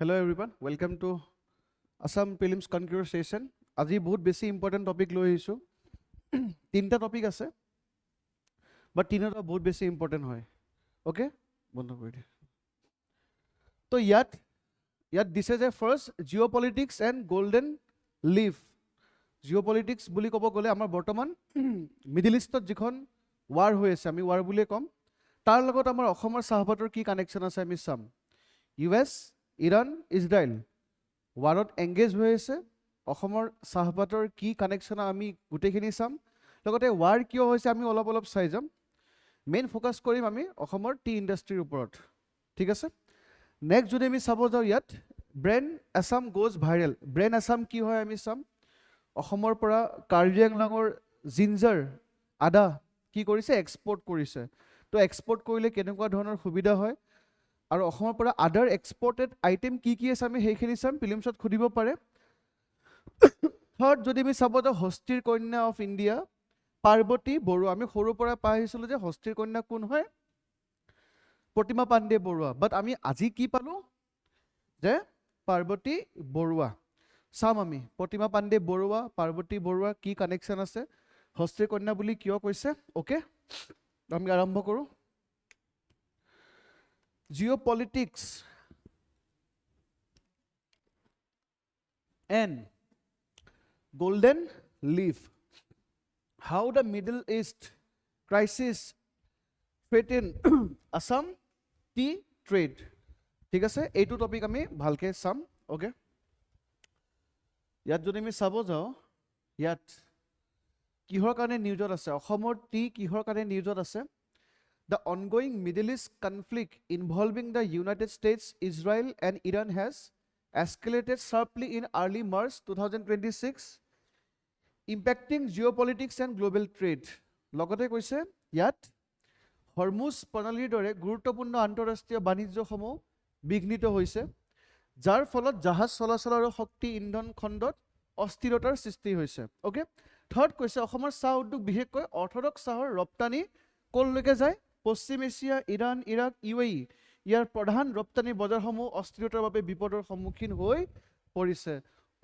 Hello everyone, welcome to Assam Prelims Concurrent Session. আজি বহুত বেছি ইম্পৰ্টেণ্ট টপিক লৈ আহিছোঁ। তিনিটা টপিক আছে, বাট তিনিটা বহুত বেছি ইম্পৰ্টেণ্ট হয়। অ'কে, বন্ধ কৰি দিয়া। তো ইয়াত দিছে যে first geo' politics and golden leave. Geo' politics বুলি ক'ব গ'লে আমাৰ বৰ্তমান মিডিল ইষ্টত যিখন ৱাৰ হৈ আছে, আমি ৱাৰ বুলিয়ে ক'ম। তাৰ লগত আমাৰ অসমৰ চাহপাতৰ কি কানেকশ্যন আছে আমি চাম। US, ইৰাণ, ইজৰাইল ৱাৰত এংগেজ হৈ আছে। অসমৰ চাহপাতৰ কি কানেকশ্যন আমি গোটেইখিনি চাম। লগতে ৱাৰ কিয় হৈছে আমি অলপ চাই যাম। মেইন ফ'কাছ কৰিম আমি অসমৰ টি ইণ্ডাষ্ট্ৰীৰ ওপৰত, ঠিক আছে। নেক্সট যদি আমি চাব যাওঁ, ইয়াত brand Assam goes viral. Brand Assam কি হয় আমি চাম। অসমৰ পৰা কাৰ্বি আংলঙৰ জিঞ্জাৰ আদা কি কৰিছে, এক্সপৰ্ট কৰিছে। তো এক্সপৰ্ট কৰিলে কেনেকুৱা ধৰণৰ সুবিধা হয়, আৰু অসমৰ পৰা আদাৰ এক্সপৰ্টেড আইটেম কি কি আছে আমি সেইখিনি চাম। ফিল্মছত সুধিব পাৰে। থাৰ্ড যদি আমি চাব যাওঁ, হস্তীৰ কন্যা অফ ইণ্ডিয়া পাৰ্বতী বৰুৱা। আমি সৰুৰ পৰা পাই আহিছিলোঁ যে হস্তীৰ কন্যা কোন হয়, প্ৰতিমা পাণ্ডে বৰুৱা। বাট আমি আজি কি পালোঁ যে পাৰ্বতী বৰুৱা। চাম আমি প্ৰতিমা পাণ্ডে বৰুৱা, পাৰ্বতী বৰুৱা কি কানেকশ্যন আছে, হস্তীৰ কন্যা বুলি কিয় কৈছে। অ'কে, আমি আৰম্ভ কৰোঁ। Geopolitics and golden leaf. How the Middle East crisis threaten Assam tea trade. ঠিক আছে, এইটো টপিক আমি ভালকৈ চাম। অ'কে, ইয়াত যদি আমি চাব যাওঁ, ইয়াত কিহৰ কাৰণে নিউজত আছে, অসমৰ টি কিহৰ কাৰণে নিউজত আছে। The ongoing Middle East conflict involving the United States, Israel and Iran has escalated sharply in early March 2026, impacting geopolitics and global trade. লগতে কৈছে ইয়াত হৰমুজ প্ৰণালীৰ দৰে গুৰুত্বপূৰ্ণ আন্তঃৰাষ্ট্ৰীয় বাণিজ্যসমূহ বিঘ্নিত হৈছে, যাৰ ফলত জাহাজ চলাচল আৰু শক্তি ইন্ধন খণ্ডত অস্থিৰতাৰ সৃষ্টি হৈছে। অ'কে, থাৰ্ড কৈছে অসমৰ চাহ উদ্যোগ বিশেষকৈ অৰ্থডক্স চাহৰ ৰপ্তানি ক'লৈকে যায়, পশ্চিম এছিয়া, ইৰাণ, ইৰাক, UAE ইয়াৰ প্ৰধান ৰপ্তানি বজাৰসমূহ অস্থিৰতাৰ বাবে বিপদৰ সন্মুখীন হৈ পৰিছে।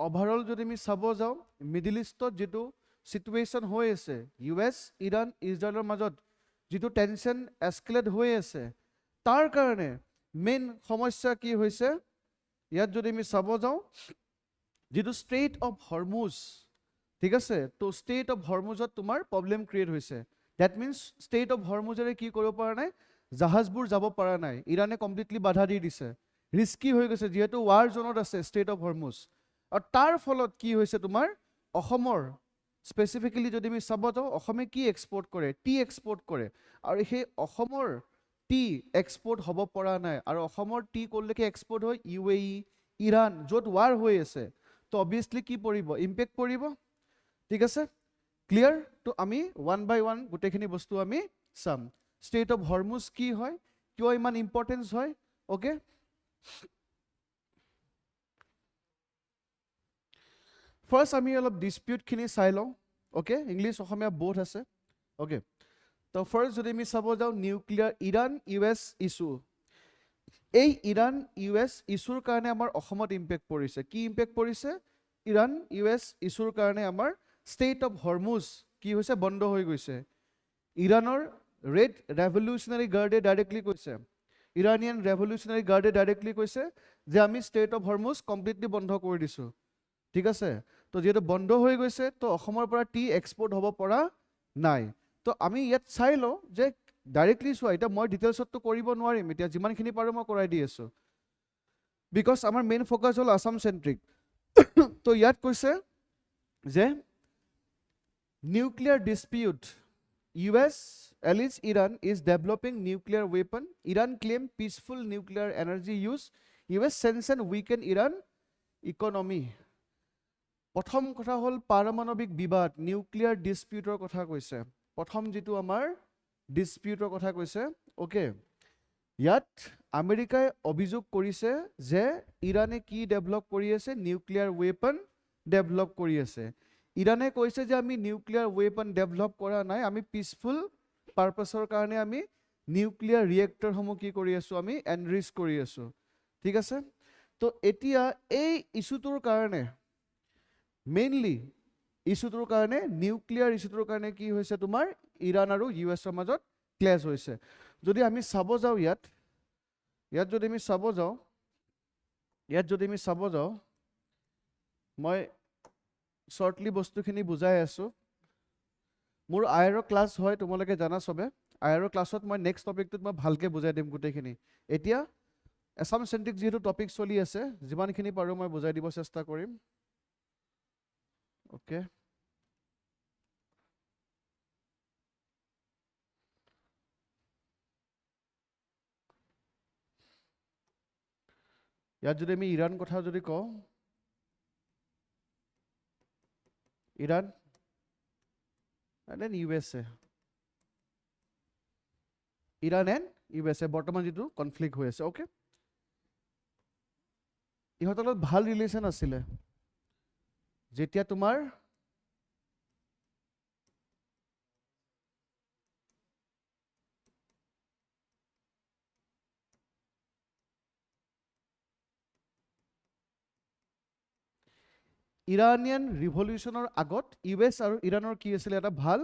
অভাৰঅল যদি আমি চাব যাওঁ, মিডিল ইষ্টত যিটো চিটুৱেশ্যন হৈ আছে, US, ইৰাণ, ইজৰাইলৰ মাজত যিটো টেনশ্যন এস্কেলেট হৈ আছে, তাৰ কাৰণে মেইন সমস্যা কি হৈছে, ইয়াত যদি আমি চাব যাওঁ, যিটো ষ্ট্ৰেইট অফ হৰমুজ, ঠিক আছে। তো ষ্টেট অফ হৰমুজত তোমাৰ প্ৰব্লেম ক্ৰিয়েট হৈছে। ডেট মিনছ ষ্টেট অফ হৰমুজেৰে কি কৰিব পৰা নাই, জাহাজবোৰ যাব পৰা নাই। ইৰাণে কমপ্লিটলি বাধা দি দিছে, ৰিস্কি হৈ গৈছে যিহেতু ৱাৰ জোনত আছে ষ্টেট অফ হৰমুজ। আৰু তাৰ ফলত কি হৈছে তোমাৰ অসমৰ স্পেচিফিকেলি যদি আমি চাব যাওঁ, অসমে কি এক্সপৰ্ট কৰে, টি এক্সপৰ্ট কৰে। আৰু সেই অসমৰ টি এক্সপৰ্ট হ'ব পৰা নাই। আৰু অসমৰ টি ক'লৈকে এক্সপৰ্ট হয়, UAE, ইৰাণ, য'ত ৱাৰ হৈ আছে। তো অবভিয়াছলি কি পৰিব, ইম্পেক্ট পৰিব, ঠিক আছে। ক্লিয়াৰ। তো আমি ওৱান বাই ওৱান গোটেইখিনি বস্তু আমি চাম। ষ্টেট অফ হৰমুজ কি হয়, কিয় ইমান ইম্পৰ্টেঞ্চ হয়। অ'কে, ফাৰ্ষ্ট আমি অলপ ডিছপিউটখিনি চাই লওঁ। অ'কে, ইংলিছ অসমীয়া বোথ আছে। অ'কে, তো ফাৰ্ষ্ট যদি আমি চাব যাওঁ, নিউক্লিয়াৰ ইৰাণ US ইছ্যু। এই ইৰাণ US ইছ্যুৰ কাৰণে আমাৰ অসমত ইম্পেক্ট পৰিছে। কি ইম্পেক্ট পৰিছে, ইৰাণ US ইছ্যুৰ কাৰণে আমাৰ ষ্টেট অফ হৰমুজ কি হৈছে, বন্ধ হৈ গৈছে। ইৰাণৰ ৰেড ৰেভলিউচনাৰী গাৰ্ডে ডাইৰেক্টলি কৈছে, ইৰাণিয়ান ৰেভলিউচনাৰী গাৰ্ডে ডাইৰেক্টলি কৈছে যে আমি ষ্টেট অফ হৰমুজ কমপ্লিটলি বন্ধ কৰি দিছোঁ, ঠিক আছে। তো যিহেতু বন্ধ হৈ গৈছে, তো অসমৰ পৰা টি এক্সপৰ্ট হ'ব পৰা নাই। তো আমি ইয়াত চাই লওঁ যে ডাইৰেক্টলি চোৱা, এতিয়া মই ডিটেইলছততো কৰিব নোৱাৰিম, এতিয়া যিমানখিনি পাৰোঁ মই কৰাই দি আছোঁ, বিকজ আমাৰ মেইন ফ'কাছ হ'ল আছাম চেণ্ট্ৰিক। তো ইয়াত কৈছে যে nuclear dispute, US allies Iran is developing nuclear weapon, Iran claim peaceful nuclear energy use, US sanction weaken Iran economy. প্ৰথম কথা হ'ল পাৰমাণৱিক বিবাদ, নিউক্লিয়াৰ ডিছপিউটৰ কথা কৈছে। প্ৰথম যিটো আমাৰ ডিছপিউটৰ কথা কৈছে। অ'কে, ইয়াত আমেৰিকাই অভিযোগ কৰিছে যে ইৰাণে কি ডেভেলপ কৰি আছে, নিউক্লিয়াৰ ৱেপন ডেভেলপ কৰি আছে। ইৰাণে কৈছে যে আমি নিউক্লিয়াৰ ৱেপন ডেভেলপ কৰা নাই, আমি পিচফুল পাৰ্পাছৰ কাৰণে আমি নিউক্লিয়াৰ ৰিয়েক্টৰসমূহ কি কৰি আছোঁ, আমি এনৰিচ কৰি আছোঁ, ঠিক আছে। তো এতিয়া এই ইস্যুটোৰ কাৰণে মেইনলি ইস্যুটোৰ কাৰণে নিউক্লিয়াৰ ইস্যুটোৰ কাৰণে কি হৈছে তোমাৰ ইৰাণ আৰু ইউএছৰ মাজত ক্লেশ হৈছে যদি আমি চাব যাওঁ ইয়াত যদি আমি চাব যাওঁ মই শৰ্টলি বস্তুখিনি বুজাই আছো মোৰ আইআৰৰ ক্লাছ হয় তোমালোকে জানা সবে আইআৰৰ ক্লাছত মই নেক্সট টপিকটোত মই ভালকে বুজাই দিম গোটেইখিনি এতিয়া এছাম চেন্ট্ৰিক যেহেতু টপিক চলি আছে যিমানখিনি পাৰো মই বুজাই দিব চেষ্টা কৰিম ওকে ইয়াত যদি আমি ইৰাণ কথা যদি কওঁ Iran and then USA Iran and USA বৰ্তমান যেটো কনফ্লিক্ট হৈ আছে ওকে ইহঁতৰ লগত ভাল ৰিলেশ্যন আছিলে যেতিয়া তোমাৰ ইৰানিয়ান ৰিভলিউচনৰ আগত ইউএছ আৰু ইৰাণৰ কি আছিলে এটা ভাল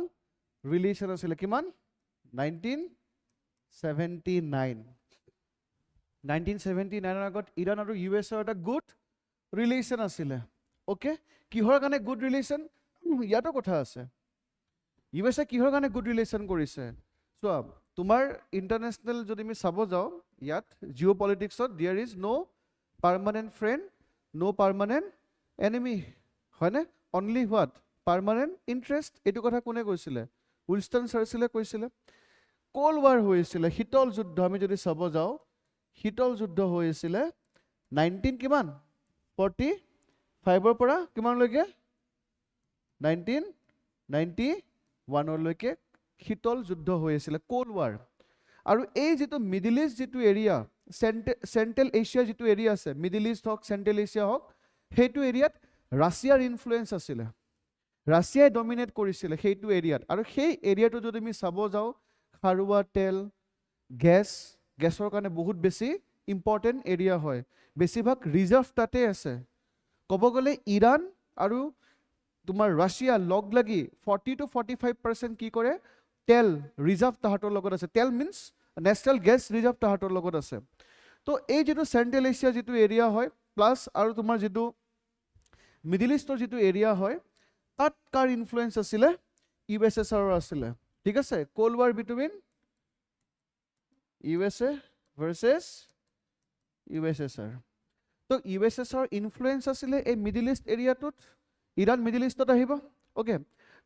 ৰিলেশ্যন আছিলে কিমান 1979 আগত ইৰাণ আৰু ইউএছৰ এটা গুড ৰিলেশ্যন আছিলে ওকে কিহৰ কাৰণে গুড ৰিলেশ্যন ইয়াতো কথা আছে ইউএছএ কিহৰ কাৰণে গুড ৰিলেশ্যন কৰিছে চোৱা তোমাৰ ইণ্টাৰনেশ্যনেল যদি আমি চাব যাওঁ ইয়াত জিঅ' পলিটিক্সত there is no' permanent friend no' permanent enemy হয়নে only what permanent interest এটো কথা কোনে কৈছিলে উইনস্টন চাৰ্চিলে কৈছিলে কোল্ড ৱাৰ হৈছিলে শীতল যুদ্ধ আমি যদি চাব যাওঁ শীতল যুদ্ধ হৈছিলে 19 কিমান 45 ৰ পৰা কিমান লৈকে 1991 লৈকে শীতল যুদ্ধ হৈছিলে কোল্ড ৱাৰ আৰু এই যেটো মিডল ইষ্ট যেটো এৰিয়া সেন্ট্ৰেল এছিয়া যেটো এৰিয়া আছে মিডল ইষ্ট হক সেন্ট্ৰেল এছিয়া হক সেইটো এৰিয়াত ৰাছিয়াৰ ইনফ্লুৱেঞ্চ আছিলে ৰাছিয়াই ডমিনেট কৰিছিলে সেইটো এৰিয়াত আৰু সেই এৰিয়াটো যদি আমি চাব যাওঁ খাৰুৱা তেল গেছৰ কাৰণে বহুত বেছি ইম্পৰ্টেণ্ট এৰিয়া হয় বেছিভাগ ৰিজাৰ্ভ তাতে আছে ক'ব গ'লে ইৰাণ আৰু তোমাৰ ৰাছিয়া লগ লাগি 40 to 45% কি কৰে তেল ৰিজাৰ্ভ তাহাঁতৰ লগত আছে তেল মিন্স নেচনেল গেছ ৰিজাৰ্ভ তাহাঁতৰ লগত আছে তো এই যেটো সেন্ট্ৰেল এছিয়া যেটো এৰিয়া হয় প্লাস আৰু তোমাৰ যেটো মিডল ইষ্টৰ যেটো এৰিয়া হয় তাত কাৰ ইনফ্লুৱেঞ্চ আছিলে ইউএছএছআৰৰ আছিলে ঠিক আছে cold war between USA versus USSR তো ইউএছএছআৰ ইনফ্লুৱেঞ্চ আছিলে এই মিডল ইষ্ট এৰিয়াটোত ইৰাণ মিডল ইষ্টত আহিব ওকে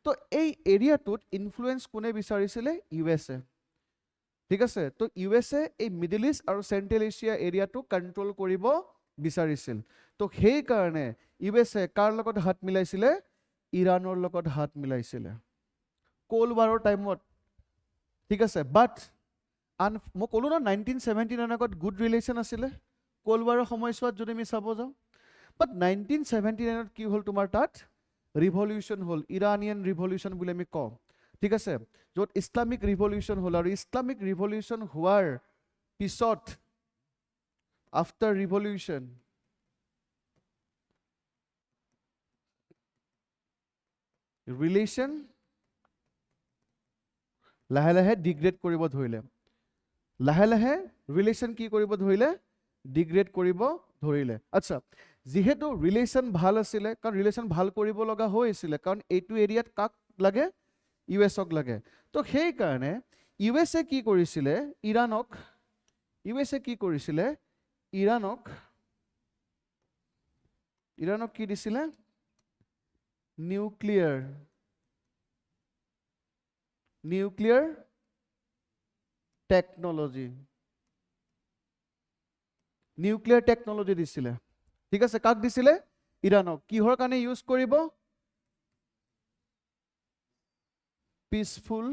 তো এই এৰিয়াটোত ইনফ্লুৱেঞ্চ কোনে বিচাৰিছিলে ইউএছএ ঠিক আছে তো ইউএছএ এই মিডল ইষ্ট আৰু সেন্ট্ৰেল এছিয়া এৰিয়াটো কন্ট্ৰোল কৰিব বিচাৰিছিল তো সেই কাৰণে ইউএছএ কাৰ লগত হাত মিলাইছিলে ইৰাণৰ লগত হাত মিলাইছিলে কোল্ড ৱাৰৰ টাইমত ঠিক আছে বাট মই ক'লো না 1979 আগত গুড ৰিলেশ্যন আছিলে কোল্ড ৱাৰৰ সময়ছোৱাত যদি আমি চাব যাওঁ বাট 1979 কি হ'ল তোমাৰ তাত ৰিভলিউচন হ'ল ইৰানিয়ান ৰিভলিউচন বুলি আমি কওঁ ঠিক আছে য'ত ইছলামিক ৰিভলিউচন হ'ল আৰু ইছলামিক ৰিভলিউচন হোৱাৰ পিছত আফটাৰ ৰিভলিউচন ৰিলেশ্যন লাহে লাহে ডিগ্ৰেড কৰিব ধৰিলে লাহে লাহে ৰিলেশ্যন কি কৰিব ধৰিলে ডিগ্ৰেড কৰিব ধৰিলে আচ্ছা যেহেতু ৰিলেশ্যন ভাল আছিলে কাৰণ ৰিলেশ্যন ভাল কৰিব লগা হৈছিলে কাৰণ এইটো এৰিয়াত কাক লাগে ইউএছক লাগে তো সেই কাৰণে ইউএছএ কি কৰিছিলে ইৰাণক ইৰাণক কি দিছিলে নিউক্লিয়াৰ টেকনলজি দিছিলে ঠিক আছে কাক দিছিলে ইৰাণক কিহৰ কাৰণে ইউজ কৰিব পিসফুল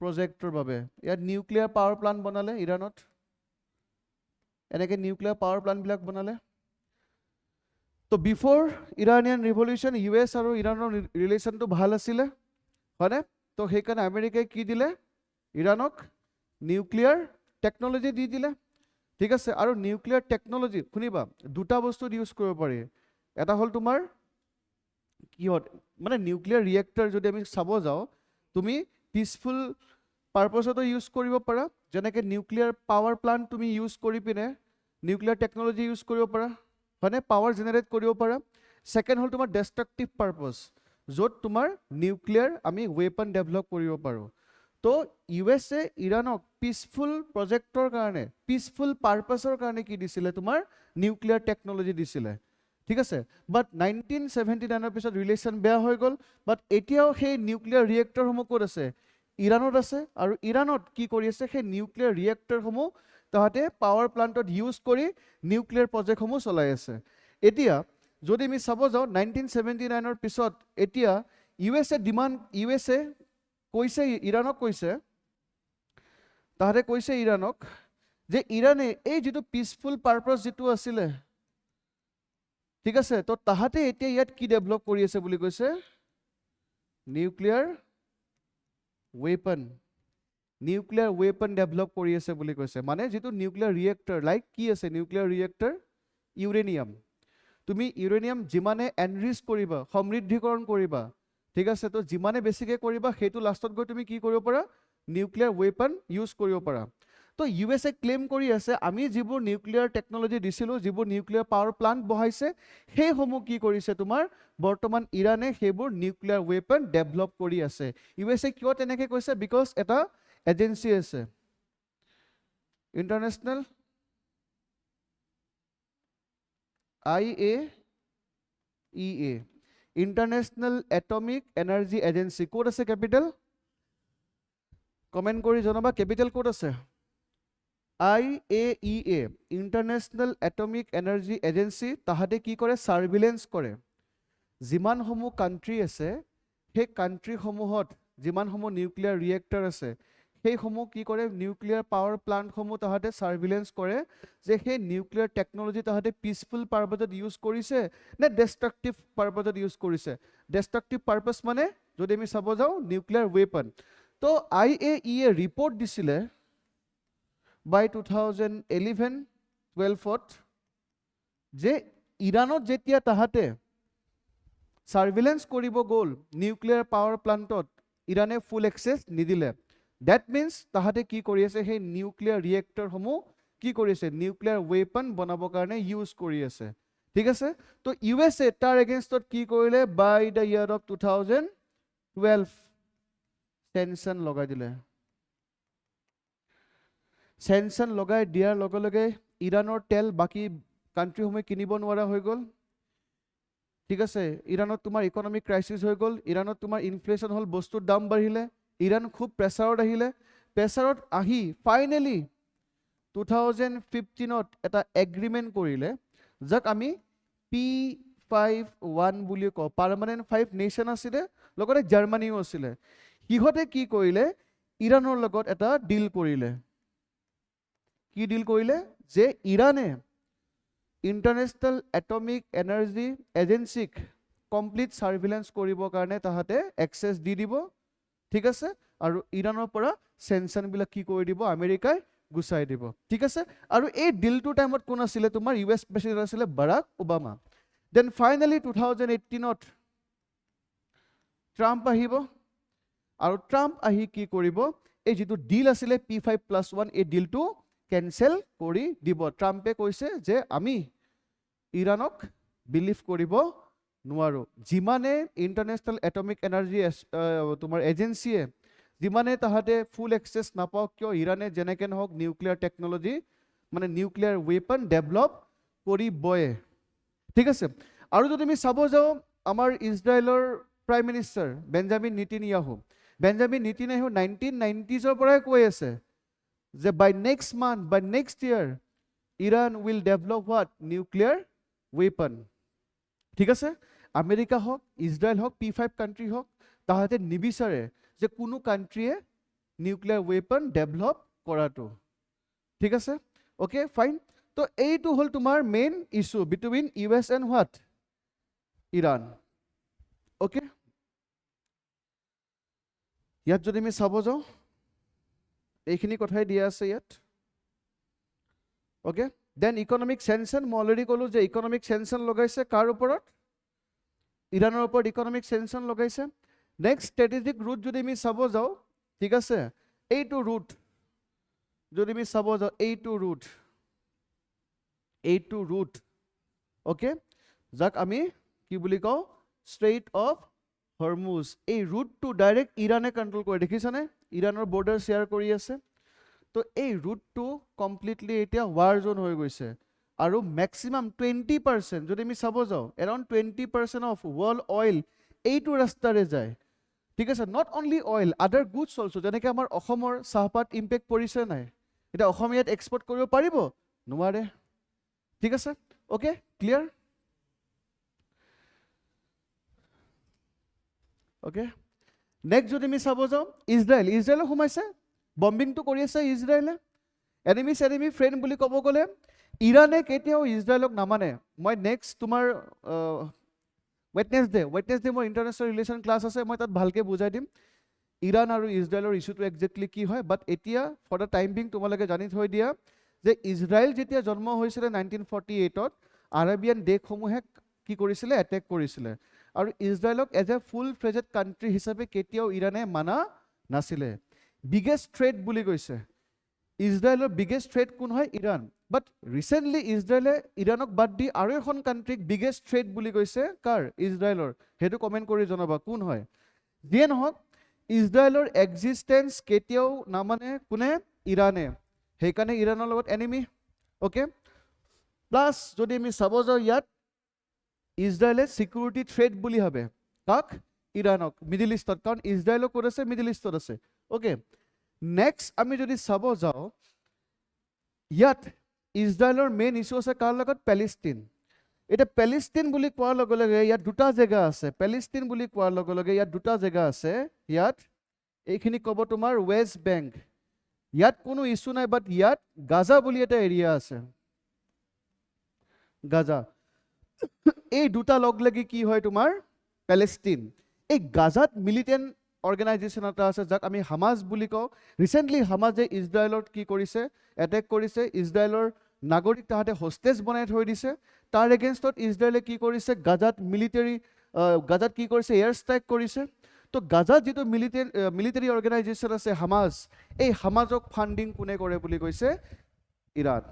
প্ৰজেক্টৰ বাবে ইয়াত নিউক্লিয়াৰ পাৱাৰ প্লান্ট বনালে ইৰাণত এনেকে নিউক্লিয়াৰ পাৱাৰ প্লান্ট বিলাক বনালে তো বিফোৰ ইৰানিয়ান ৰিভলিউচন ইউএছ আৰু ইৰাণৰ ৰিলেশ্যনটো ভাল আছিলে হয়নে তো সেইকাৰণে আমেৰিকাই কি দিলে ইৰাণক নিউক্লিয়াৰ টেকনলজি দি দিলে ঠিক আছে আৰু নিউক্লিয়াৰ টেকনলজি শুনিবা দুটা বস্তু ইউজ কৰিব পাৰি এটা হ'ল তোমাৰ কিহত মানে নিউক্লিয়াৰ ৰিয়েক্টৰ যদি আমি চাব যাওঁ তুমি পিসফুল পাৰপজতো ইউজ কৰিব পাৰা যেনেকৈ নিউক্লিয়াৰ পাৱাৰ প্লান্ট তুমি ইউজ কৰি পিনে নিউক্লিয়াৰ টেকনলজি ইউজ কৰিব পাৰা হয়নে পাৱাৰ জেনেৰেট কৰিব পাৰা সেকেন্ড হ'ল তোমাৰ ডেষ্ট্ৰাকটিভ পাৰপজ য'ত তোমাৰ নিউক্লিয়াৰ আমি ৱেপন ডেভেলপ কৰিব পাৰোঁ তো ইউএসএ ইৰাণক পিসফুল প্ৰজেক্টৰ কাৰণে পিসফুল পাৰপাছৰ কাৰণে কি দিছিলে তোমাৰ নিউক্লিয়াৰ টেকনলজি দিছিলে ঠিক আছে বাট 1979 পিছত ৰিলেশ্যন বেয়া হৈ গ'ল বাট এতিয়াও সেই নিউক্লিয়াৰ ৰিয়েক্টৰসমূহ ক'ত আছে ইৰাণত আছে আৰু ইৰাণত কি কৰি আছে সেই নিউক্লিয়াৰ ৰিয়েক্টৰসমূহ তাহাঁতে পাৱাৰ প্লান্টত ইউজ কৰি নিউক্লিয়াৰ প্ৰজেক্টসমূহ চলাই আছে এতিয়া যদি আমি চাব যাওঁ 1979 পিছত এতিয়া ইউএসএ কৈছে ইৰাণক কৈছে তাহাঁতে কৈছে ইৰাণক যে ইৰাণে এই যিটো পিসফুল পাৰপাছ যিটো আছিলে ঠিক আছে তো তাহাঁতে এতিয়া ইয়াত কি ডেভেলপ কৰি আছে বুলি কৈছে নিউক্লিয়াৰ ৱেপন ডেভেলপ কৰি আছে বুলি কৈছে মানে যিটো নিউক্লিয়াৰ ৰিয়েক্টৰ লাইক কি আছে নিউক্লিয়াৰ ৰিয়েক্টৰ ইউৰেনিয়াম তুমি ইউৰেনিয়াম যিমানে এনৰিচ কৰিবা সমৃদ্ধিকৰণ কৰিবা ঠিক আছে তো যিমানে বেছিকৈ কৰিবা সেইটো লাষ্টত গৈ তুমি কি কৰিব পাৰা নিউক্লিয়াৰ ৱেপন ইউজ কৰিব পাৰা তো ইউএসএ ক্লেইম কৰি আছে আমি যিবোৰ নিউক্লিয়াৰ টেকনলজি দিছিলোঁ যিবোৰ নিউক্লিয়াৰ পাৱাৰ প্লান্ট বহাইছে সেইসমূহ কি কৰিছে তোমাৰ বৰ্তমান ইৰাণে সেইবোৰ নিউক্লিয়াৰ ৱেপন ডেভেলপ কৰি আছে ইউএসএ কিয় তেনেকৈ কৈছে বিকজ এটা এজেঞ্চি আছে international IAEA international atomic energy agency ক'ত আছে কেপিটেল কমেণ্ট কৰি জনাবা কেপিটেল ক'ত আছে IAEA international atomic energy agency তাহাঁতে কি কৰে ছাৰ্ভিলেঞ্চ কৰে যিমানসমূহ কাণ্ট্ৰি আছে সেই কাণ্ট্ৰিসমূহত যিমানসমূহ নিউক্লিয়াৰ ৰিয়েক্টৰ আছে সেইসমূহ কি কৰে নিউক্লিয়াৰ পাৱাৰ প্লান্টসমূহ তাহাঁতে ছাৰ্ভিলেঞ্চ কৰে যে সেই নিউক্লিয়াৰ টেকনলজি তাহাঁতে পিসফুল পাৰপাছত ইউজ কৰিছে নে ডেষ্ট্ৰাকটিভ পাৰপাছত ইউজ কৰিছে ডেষ্ট্ৰাকটিভ পাৰপাছ মানে যদি আমি চাব যাওঁ নিউক্লিয়াৰ ৱেপন তো IAEA ৰিপৰ্ট দিছিলে বাই 2011-12 যে ইৰাণত যেতিয়া তাহাঁতে ছাৰ্ভিলেঞ্চ কৰিব গ'ল নিউক্লিয়াৰ পাৱাৰ প্লান্টত ইৰাণে ফুল এক্সেছ নিদিলে ডেট মিনছ তাহাঁতে কি কৰি আছে সেই নিউক্লিয়াৰ ৰিয়েক্টৰসমূহ কি কৰি আছে নিউক্লিয়াৰ ৱেপন বনাবৰ কাৰণে ইউজ কৰি আছে ঠিক আছে তো ইউএসএ তাৰ এগেইনষ্টত কি কৰিলে বাই দ্য ইয়াৰ অফ 2012 টেনশ্যন লগাই দিলে চেনশ্যন লগাই দিয়াৰ লগে লগে ইৰাণৰ তেল বাকী কাণ্ট্ৰিসমূহে কিনিব নোৱাৰা হৈ গ'ল ঠিক আছে ইৰাণত তোমাৰ ইকনমিক ক্ৰাইচিছ হৈ গ'ল ইৰাণত তোমাৰ ইনফ্লেশ্যন হ'ল বস্তুৰ দাম বাঢ়িলে ইৰাণ খুব প্ৰেছাৰত আহিলে প্ৰেছাৰত আহি ফাইনেলি 2015 এটা এগ্ৰিমেণ্ট কৰিলে যাক আমি P51 বুলি কওঁ পাৰ্মানেণ্ট 5 নেশ্যন আছিলে লগতে জাৰ্মানীও আছিলে সিহঁতে কি কৰিলে ইৰাণৰ লগত এটা ডিল কৰিলে কি ডিল কৰিলে যে ইৰাণে ইণ্টাৰনেশ্যনেল এটমিক এনাৰ্জি এজেঞ্চিক কমপ্লিট ছাৰ্ভিলেঞ্চ কৰিবৰ কাৰণে তাহাঁতে এক্সেছ দি দিব ঠিক আছে আৰু ইৰাণৰ পৰা চেনশ্যনবিলাক কি কৰি দিব আমেৰিকাই গুচাই দিব ঠিক আছে আৰু এই ডিলটোৰ টাইমত কোন আছিলে তোমাৰ US প্ৰেচিডেণ্ট আছিলে Barack Obama then finally 2018 Trump আহিব আৰু ট্ৰাম্প আহি কি কৰিব এই যিটো ডিল আছিলে P5+1 এই ডিলটো কেনচেল কৰি দিব ট্ৰাম্পে কৈছে যে আমি ইৰাণক বিলিভ কৰিব নোৱাৰোঁ যিমানে ইণ্টাৰনেশ্যনেল এটমিক এনাৰ্জি তোমাৰ এজেঞ্চিয়ে যিমানে তাহাঁতে ফুল এক্সেছ নাপাওক কিয় ইৰাণে যেনেকৈ নহওক নিউক্লিয়াৰ টেকনলজি মানে নিউক্লিয়াৰ ৱেপন ডেভেলপ কৰিবয়ে ঠিক আছে আৰু যদি আমি চাব যাওঁ আমাৰ ইজৰাইলৰ prime minister Benjamin Netanyahu 1990s পৰাই কৈ আছে যে by next month, by next year, Iran will develop what? Nuclear weapon. ঠিক আছে আমেৰিকা হওক ইজৰাইল হওক P5 কাণ্ট্ৰি হওক তাহাঁতে নিবিচাৰে যে কোনো কাণ্ট্ৰিয়ে নিউক্লিয়াৰ ৱেপন ডেভেলপ কৰাটো ঠিক আছে অ'কে ফাইন তো এইটো হ'ল তোমাৰ main issue between US and what Iran okay ইয়াত যদি আমি চাব যাওঁ এইখিনি কথাই দিয়া আছে ইয়াত অ'কে দেন ইকনমিক চেনচন মই অলৰেডি ক'লোঁ যে ইকনমিক চেনচন লগাইছে কাৰ ওপৰত ইৰাণৰ ওপৰত ইকনমিক চেনচন লগাইছে নেক্সট ষ্ট্ৰেটেজিক ৰুট যদি আমি চাব যাওঁ ঠিক আছে এইটো ৰুট যদি আমি চাব যাওঁ এইটো ৰুট অ'কে যাক আমি কি বুলি কওঁ ষ্ট্ৰেইট অফ হৰমুজ এই ৰুটটো ডাইৰেক্ট ইৰাণে কণ্ট্ৰল কৰে দেখিছানে ইৰাণৰ বৰ্ডাৰ শ্বেয়াৰ কৰি আছে তো এই ৰুটটো কমপ্লিটলি এতিয়া ৱাৰ জোন হৈ গৈছে আৰু মেক্সিমাম 20% যদি আমি চাব যাওঁ এৰাউণ্ড 20% অফ ৱৰ্ল্ড অইল এইটো ৰাস্তাৰে যায় ঠিক আছে নট অনলি অইল আদাৰ গুডছ অলছো যেনেকৈ আমাৰ অসমৰ চাহপাত ইম্পেক্ট পৰিছে নাই এতিয়া অসম ইয়াত এক্সপৰ্ট কৰিব পাৰিব নোৱাৰে ঠিক আছে অ'কে ক্লিয়াৰ অ'কে নেক্সট যদি আমি চাব যাওঁ ইজৰাইলে সোমাইছে বম্বিংটো কৰি আছে ইজৰাইলে এনিমি ফ্ৰেণ্ড বুলি ক'ব গ'লে ইৰাণে কেতিয়াও ইজৰাইলক নামানে মই নেক্সট তোমাৰ ৱেটনেছডে মোৰ ইণ্টাৰনেশ্যনেল ৰিলেশ্যন ক্লাছ আছে মই তাত ভালকৈ বুজাই দিম ইৰাণ আৰু ইজৰাইলৰ ইছ্যুটো একজেক্টলি কি হয় বাট এতিয়া ফৰ দ্য টাইম বিং তোমালোকে জানি থৈ দিয়া যে ইজৰাইল যেতিয়া জন্ম হৈছিলে 1948ত আৰবিয়ান দেশসমূহে কি কৰিছিলে এটেক কৰিছিলে আৰু ইজৰাইলক as a full fledged country হিচাপে কেতিয়াও ইৰাণে মানা নাছিলে বিগেষ্ট থ্ৰেট বুলি কৈছে ইজৰাইলৰ বিগেষ্ট থ্ৰেট কোন হয় ইৰাণ বাট ৰিচেণ্টলি ইজৰাইলে ইৰাণক বাদ দি আৰু এখন কাণ্ট্ৰিক বিগেষ্ট থ্ৰেট বুলি কৈছে কাৰ ইজৰাইলৰ সেইটো কমেণ্ট কৰি জনাবা কোন হয় যিয়ে নহওক ইজৰাইলৰ এক্সিষ্টেঞ্চ কেতিয়াও নামানে কোনে ইৰাণে সেইকাৰণে ইৰাণৰ লগত এনিমি অ'কে প্লাছ যদি আমি চাব যাওঁ ইয়াত ইজৰাইলে ছিকিউৰিটি থ্ৰেট বুলি ভাবে কাক ইৰাণক মিডিল ইষ্টত কাৰণ ইজৰাইলৰ ক'ত আছে মিডিল ইষ্টত আছে অ'কে নেক্সট আমি যদি চাব যাওঁ ইয়াত ইজৰাইলৰ মেইন ইছ্যু আছে কাৰ লগত পেলেষ্টিন এতিয়া পেলেষ্টিন বুলি কোৱাৰ লগে লগে ইয়াত দুটা জেগা আছে পেলেষ্টিন বুলি কোৱাৰ লগে লগে ইয়াত দুটা জেগা আছে ইয়াত এইখিনি ক'ব তোমাৰ ৱেষ্ট বেংক ইয়াত কোনো ইছ্যু নাই বাট ইয়াত গাজা বুলি এটা এৰিয়া আছে গাজা এই দুটা লগ লাগি কি হয় তোমাৰ পেলেষ্টিন এই গাজাত মিলিটেণ্ট অৰ্গেনাইজেশ্যন এটা আছে যাক আমি হামাজ বুলি কওঁ ৰিচেণ্টলি হামাজে ইজৰাইলত কি কৰিছে এটেক কৰিছে ইজৰাইলৰ নাগৰিক তাহাঁতে হোষ্টেজ বনাই থৈ দিছে তাৰ এগেইনষ্টত ইজৰাইলে কি কৰিছে গাজাত কি কৰিছে এয়াৰ ষ্ট্ৰাইক কৰিছে তো গাজাত যিটো মিলিটেৰী অৰ্গেনাইজেশ্যন আছে হামাজ এই হামাজক ফাণ্ডিং কোনে কৰে বুলি কৈছে ইৰাণ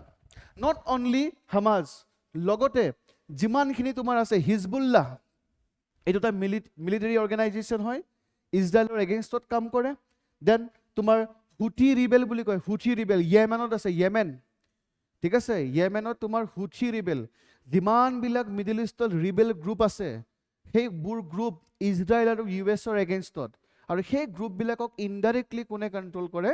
নট অনলি হামাজ লগতে যিমানখিনি তোমাৰ আছে হিজবুল্লাহ এইটো এটা মিলিটেৰী অৰ্গেনাইজেশ্যন হয় ইজৰাইলৰ এগেইনষ্টত কাম কৰে দেন তোমাৰ হুথি ৰিবেল বুলি কয় হুথি ৰিবেল য়েমেনত আছে য়েমেন ঠিক আছে য়েমেনত তোমাৰ হুথি ৰিবেল যিমানবিলাক মিডিল ইষ্টত ৰিবেল গ্ৰুপ আছে সেইবোৰ গ্ৰুপ ইজৰাইল আৰু US এগেইনষ্টত আৰু সেই গ্ৰুপবিলাকক ইনডাইৰেক্টলি কোনে কণ্ট্ৰল কৰে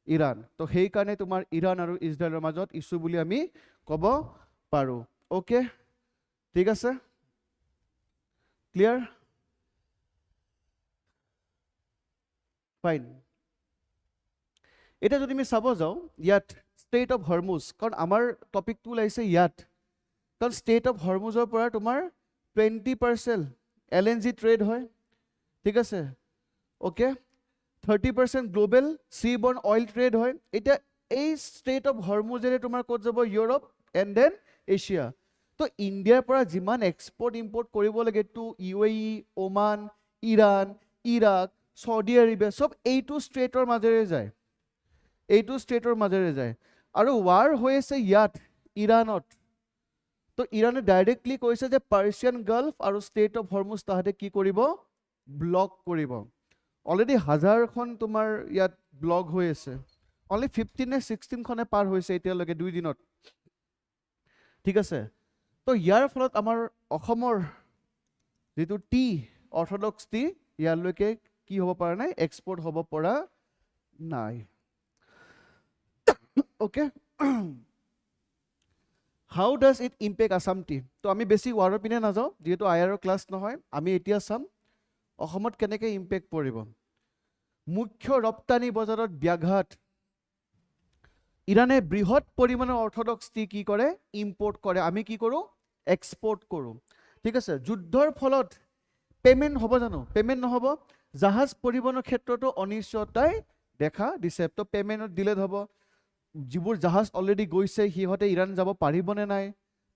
ইৰাণ তো সেইকাৰণে তোমাৰ ইৰাণ আৰু ইজৰাইলৰ মাজত ইছ্যু বুলি আমি ক'ব পাৰোঁ অ'কে ঠিক আছে ক্লিয়াৰ ফাইন এতিয়া যদি আমি চাব যাওঁ ইয়াত ষ্টেট অফ হৰমুজ কাৰণ আমাৰ টপিকটো ওলাইছে ইয়াত কাৰণ ষ্টেট অফ হৰমুজৰ পৰা তোমাৰ 20% LNG ট্ৰেড হয় ঠিক আছে অ'কে 30% গ্ল'বেল চি বৰ্ণ অইল ট্ৰেড হয় এতিয়া এই ষ্টেট অফ হৰমুজেৰে তোমাৰ ক'ত যাব ইউৰোপ এণ্ড দেন এছিয়া তো ইণ্ডিয়াৰ পৰা যিমান এক্সপৰ্ট ইম্পৰ্ট কৰিব লাগে to UAE Oman Iran Iraq Saudi Arabia চব এইটো ষ্ট্ৰেটৰ মাজেৰে যায় আৰু ৱাৰ হৈ আছে ইয়াত ইৰাণত তো ইৰাণে ডাইৰেক্টলি কৈছে যে পাৰ্চিয়ান গাল্ফ আৰু ষ্টেট অফ হৰমুজ তাহাঁতে কি কৰিব ব্লক কৰিব অলৰেডি 1000খন তোমাৰ ইয়াত ব্লক হৈ আছে অনলি 15 নে 16খনে পাৰ হৈছে এতিয়ালৈকে 2 দিনত ঠিক আছে তো ইয়াৰ ফলত আমাৰ অসমৰ যিটো টি অৰ্থডক্স টি ইয়ালৈকে কি হ'ব পৰা নাই এক্সপৰ্ট হ'ব পৰা নাই okay how does it impact Assam T তো আমি বেছি ৱাৰৰ পিনে নাযাওঁ যিহেতু IR ক্লাছ নহয় আমি এতিয়া চাম অসমত কেনেকৈ ইম্পেক্ট পৰিব মুখ্য ৰপ্তানি বজাৰত ব্যাঘাত ইৰাণে বৃহৎ পৰিমাণৰ অৰ্থডক্স টি কি কৰে ইম্পৰ্ট কৰে আমি কি কৰোঁ এক্সপৰ্ট কৰোঁ ঠিক আছে যুদ্ধৰ ফলত পে'মেণ্ট হ'ব জানো পে'মেণ্ট নহ'ব জাহাজ পৰিবহণৰ ক্ষেত্ৰতো অনিশ্চয়তাই দেখা দিছে তো পে'মেণ্টত ডিলেড হ'ব যিবোৰ জাহাজ অলৰেডি গৈছে সিহঁতে ইৰাণ যাব পাৰিবনে নাই,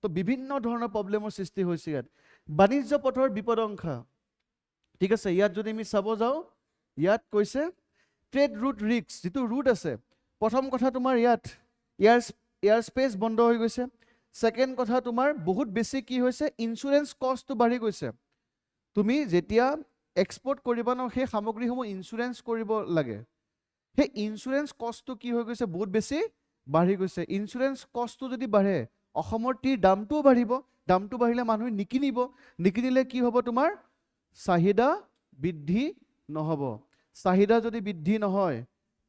তো বিভিন্ন ধৰণৰ প্ৰব্লেমৰ সৃষ্টি হৈছে ইয়াত। বাণিজ্য পথৰ বিপদংশা, ঠিক আছে, ইয়াত যদি আমি চাব যাওঁ, ইয়াত কৈছে ট্ৰেড ৰুট ৰিস্ক, যিটো ৰুট আছে, প্ৰথম কথা তোমাৰ ইয়াত এয়াৰ স্পেচ বন্ধ হৈ গৈছে। ছেকেণ্ড কথা তোমাৰ বহুত বেছি কি হৈছে, ইঞ্চুৰেঞ্চ কষ্টটো বাঢ়ি গৈছে। তুমি যেতিয়া এক্সপৰ্ট কৰিবা ন, সেই সামগ্ৰীসমূহ ইঞ্চুৰেঞ্চ কৰিব লাগে, সেই ইঞ্চুৰেঞ্চ কষ্টটো কি হৈ গৈছে, বহুত বেছি বাঢ়ি গৈছে। ইঞ্চুৰেঞ্চ কষ্টটো যদি বাঢ়ে, অসমৰ টিৰ দামটোও বাঢ়িব, দামটো বাঢ়িলে মানুহে নিকিনিব, নিকিনিলে কি হ'ব, তোমাৰ চাহিদা বৃদ্ধি নহ'ব। চাহিদা যদি বৃদ্ধি নহয়,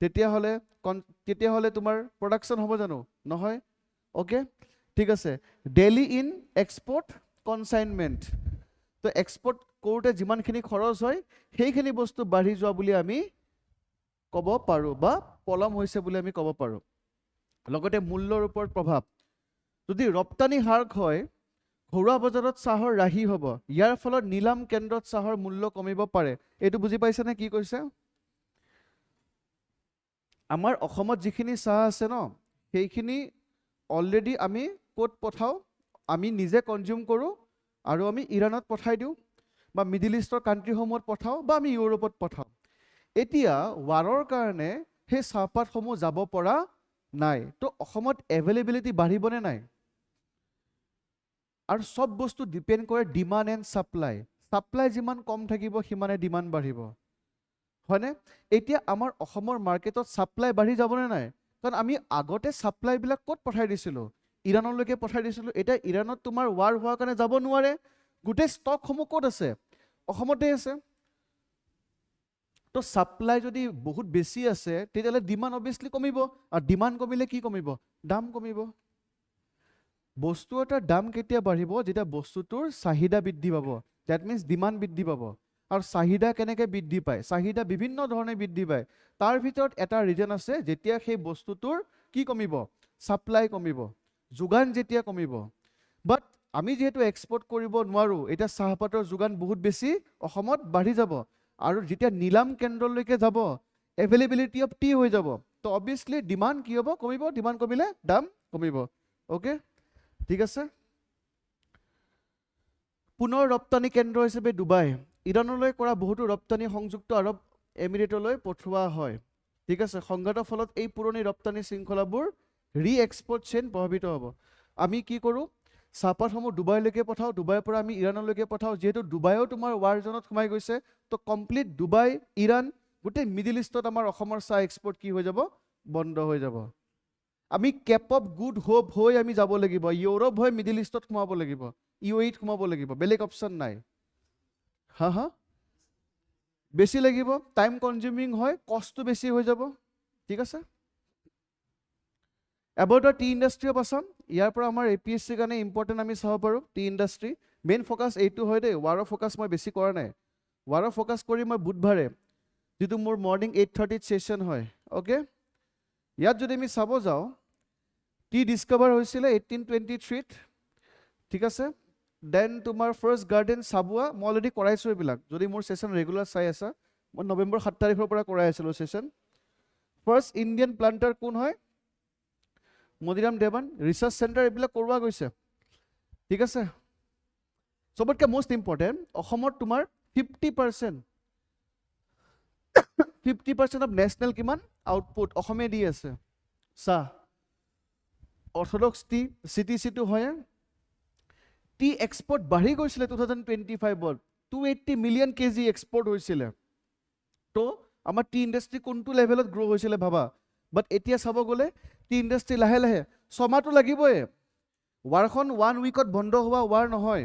তেতিয়াহ'লে তোমাৰ প্ৰডাকশ্যন হ'ব জানো, নহয়। অ'কে, ঠিক আছে। ডেইলি ইন এক্সপৰ্ট কনচাইনমেণ্ট, তো এক্সপৰ্ট কৰোঁতে যিমানখিনি খৰচ হয় সেইখিনি বস্তু বাঢ়ি যোৱা বুলি আমি ক'ব পাৰোঁ, বা পলম হৈছে বুলি আমি ক'ব পাৰোঁ। লগতে মূল্যৰ ওপৰত প্ৰভাৱ, যদি ৰপ্তানি হ্ৰাস হয়, ঘৰুৱা বজাৰত চাহৰ ৰাহি হ'ব, ইয়াৰ ফলত নিলাম কেন্দ্ৰত চাহৰ মূল্য কমিব পাৰে। এইটো বুজি পাইছেনে কি কৈছে? আমাৰ অসমত যিখিনি চাহ আছে ন, সেইখিনি অলৰেডি আমি ক'ত পঠাওঁ, আমি নিজে কনজিউম কৰোঁ, আৰু আমি ইৰাণত পঠাই দিওঁ, বা মিডিল ইষ্টৰ কাণ্ট্ৰিসমূহত পঠাওঁ, বা আমি ইউৰোপত পঠাওঁ। এতিয়া ৱাৰৰ কাৰণে সেই চাহপাতসমূহ যাব পৰা নাই, তো অসমত এভেইলেবিলিটি বাঢ়িবনে নাই? আৰু চব বস্তু ডিপেণ্ড কৰে ডিমাণ্ড এণ্ড ছাপ্লাই। ছাপ্লাই যিমান কম থাকিব সিমানে ডিমাণ্ড বাঢ়িব, হয়নে? এতিয়া আমাৰ অসমৰ মাৰ্কেটত ছাপ্লাই বাঢ়ি যাবনে নাই? কাৰণ আমি আগতে ছাপ্লাইবিলাক ক'ত পঠাই দিছিলোঁ, ইৰাণলৈকে পঠাই দিছিলোঁ। এতিয়া ইৰাণত তোমাৰ ৱাৰ হোৱাৰ কাৰণে যাব নোৱাৰে, গোটেই ষ্টকসমূহ ক'ত আছে, অসমতে আছে। তো ছাপ্লাই যদি বহুত বেছি আছে, তেতিয়াহ'লে ডিমাণ্ড অবভিয়াছলি কমিব, আৰু ডিমাণ্ড কমিলে কি কমিব, দাম কমিব। বস্তু এটাৰ দাম কেতিয়া বাঢ়িব, যেতিয়া বস্তুটোৰ চাহিদা বৃদ্ধি পাব, ডেট মিনছ ডিমাণ্ড বৃদ্ধি পাব। আৰু চাহিদা কেনেকৈ বৃদ্ধি পায়, চাহিদা বিভিন্ন ধৰণে বৃদ্ধি পায়। তাৰ ভিতৰত এটা ৰিজন আছে, যেতিয়া সেই বস্তুটোৰ কি কমিব, ছাপ্লাই কমিব, যোগান যেতিয়া কমিব। বাট আমি যিহেতু এক্সপৰ্ট কৰিব নোৱাৰোঁ, এতিয়া চাহপাতৰ যোগান বহুত বেছি অসমত বাঢ়ি যাব, আৰু যেতিয়া নিলাম কেন্দ্ৰলৈকে যাব, এভেইলেবিলিটি অফ টি হৈ যাব, তো অবভিয়াছলি ডিমাণ্ড কি হ'ব, কমিব, ডিমাণ্ড কমিলে দাম কমিব। অ'কে, ঠিক আছে। পুনৰ ৰপ্তানি কেন্দ্ৰ হিচাপে ডুবাই, ইৰাণলৈ কৰা বহুতো ৰপ্তানি সংযুক্ত আৰৱ এমিৰেটলৈ পঠোৱা হয়, ঠিক আছে। সংঘাতৰ ফলত এই পুৰণি ৰপ্তানি শৃংখলাবোৰ ৰি এক্সপৰ্ট চেইন প্ৰভাৱিত হ'ব। আমি কি কৰোঁ, চাহপাতসমূহ ডুবাইলৈকে পঠাওঁ, ডুবাইৰ পৰা আমি ইৰাণলৈকে পঠাওঁ। যিহেতু ডুবাইও তোমাৰ ৱাৰ জ'নত সোমাই গৈছে, তো কমপ্লিট ডুবাই, ইৰাণ, গোটেই মিডিল ইষ্টত আমাৰ অসমৰ চাহ এক্সপৰ্ট কি হৈ যাব, বন্ধ হৈ যাব। আমি কেপ অফ গুড হোপ হৈ আমি যাব লাগিব, ইউৰোপ হৈ মিডিল ইষ্টত সোমাব লাগিব, UAE সোমাব লাগিব, বেলেগ অপশ্যন নাই। হা বেছি লাগিব, টাইম কনজিউমিং হয়, কষ্টটো বেছি হৈ যাব, ঠিক আছে। About the tea industry of Assam, ইয়াৰ পৰা আমাৰ APSCৰ কাৰণে ইম্পৰ্টেণ্ট আমি চাব পাৰোঁ টি ইণ্ডাষ্ট্ৰি। মেইন ফ'কাছ এইটো হয় দেই, ৱাৰৰ ফ'কাছ মই বেছি কৰা নাই। ৱাৰৰ ফ'কাছ কৰি মই বুধবাৰে, যিটো মোৰ মৰ্ণিং 8:30 ছেশ্যন হয়, অ'কে। ইয়াত যদি আমি চাব যাওঁ, টি ডিছকভাৰ হৈছিলে 1823-ত, ঠিক আছে। দেন তোমাৰ ফাৰ্ষ্ট গাৰ্ডেন চাবুৱা, মই অলৰেডি কৰাইছোঁ এইবিলাক, যদি মোৰ ছেশ্যন ৰেগুলাৰ চাই আছা, মই নৱেম্বৰ 7 তাৰিখৰ পৰা কৰাই আছিলোঁ ছেশ্যন। ফাৰ্ষ্ট ইণ্ডিয়ান প্লান্টাৰ কোন হয়, মণিৰাম দেৱান। ৰিচাৰ্চ চেণ্টাৰ এইবিলাক কৰোৱা গৈছে, ঠিক আছে। চবতকৈ মষ্ট ইম্পৰ্টেণ্ট, অসমত তোমাৰ 50% অফ নেশ্যনেল কিমান আউটপুট অসমে দি আছে, চাহ। অৰ্থডক্স টি, CTC-টো হয়। টি এক্সপৰ্ট বাঢ়ি গৈছিলে 2025-ত, 280 মিলিয়ন কেজি এক্সপৰ্ট হৈছিলে। তো আমাৰ টি ইণ্ডাষ্ট্ৰি কোনটো লেভেলত গ্ৰ' হৈছিলে ভাবা। বাট এতিয়া চাব গ'লে টি ইণ্ডাষ্ট্ৰি লাহে লাহে, ছমাহটো লাগিবই, ৱাৰখন 1 উইকত বন্ধ হোৱা ৱাৰ নহয়,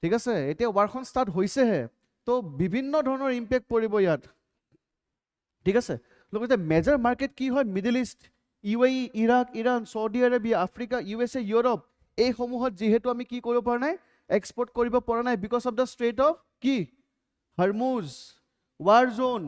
ঠিক আছে। এতিয়া ৱাৰখন ষ্টাৰ্ট হৈছেহে, তো বিভিন্ন ধৰণৰ ইম্পেক্ট পৰিব ইয়াত, ঠিক আছে। লগতে মেজৰ মাৰ্কেট কি হয়, middle east, UAE, Iraq, Iran, Saudi Arabia, Africa, USA, Europe, এইসমূহত যিহেতু আমি কি কৰিব পৰা নাই, এক্সপৰ্ট কৰিব পৰা নাই, because of the strait of কি, Hormuz, war zone,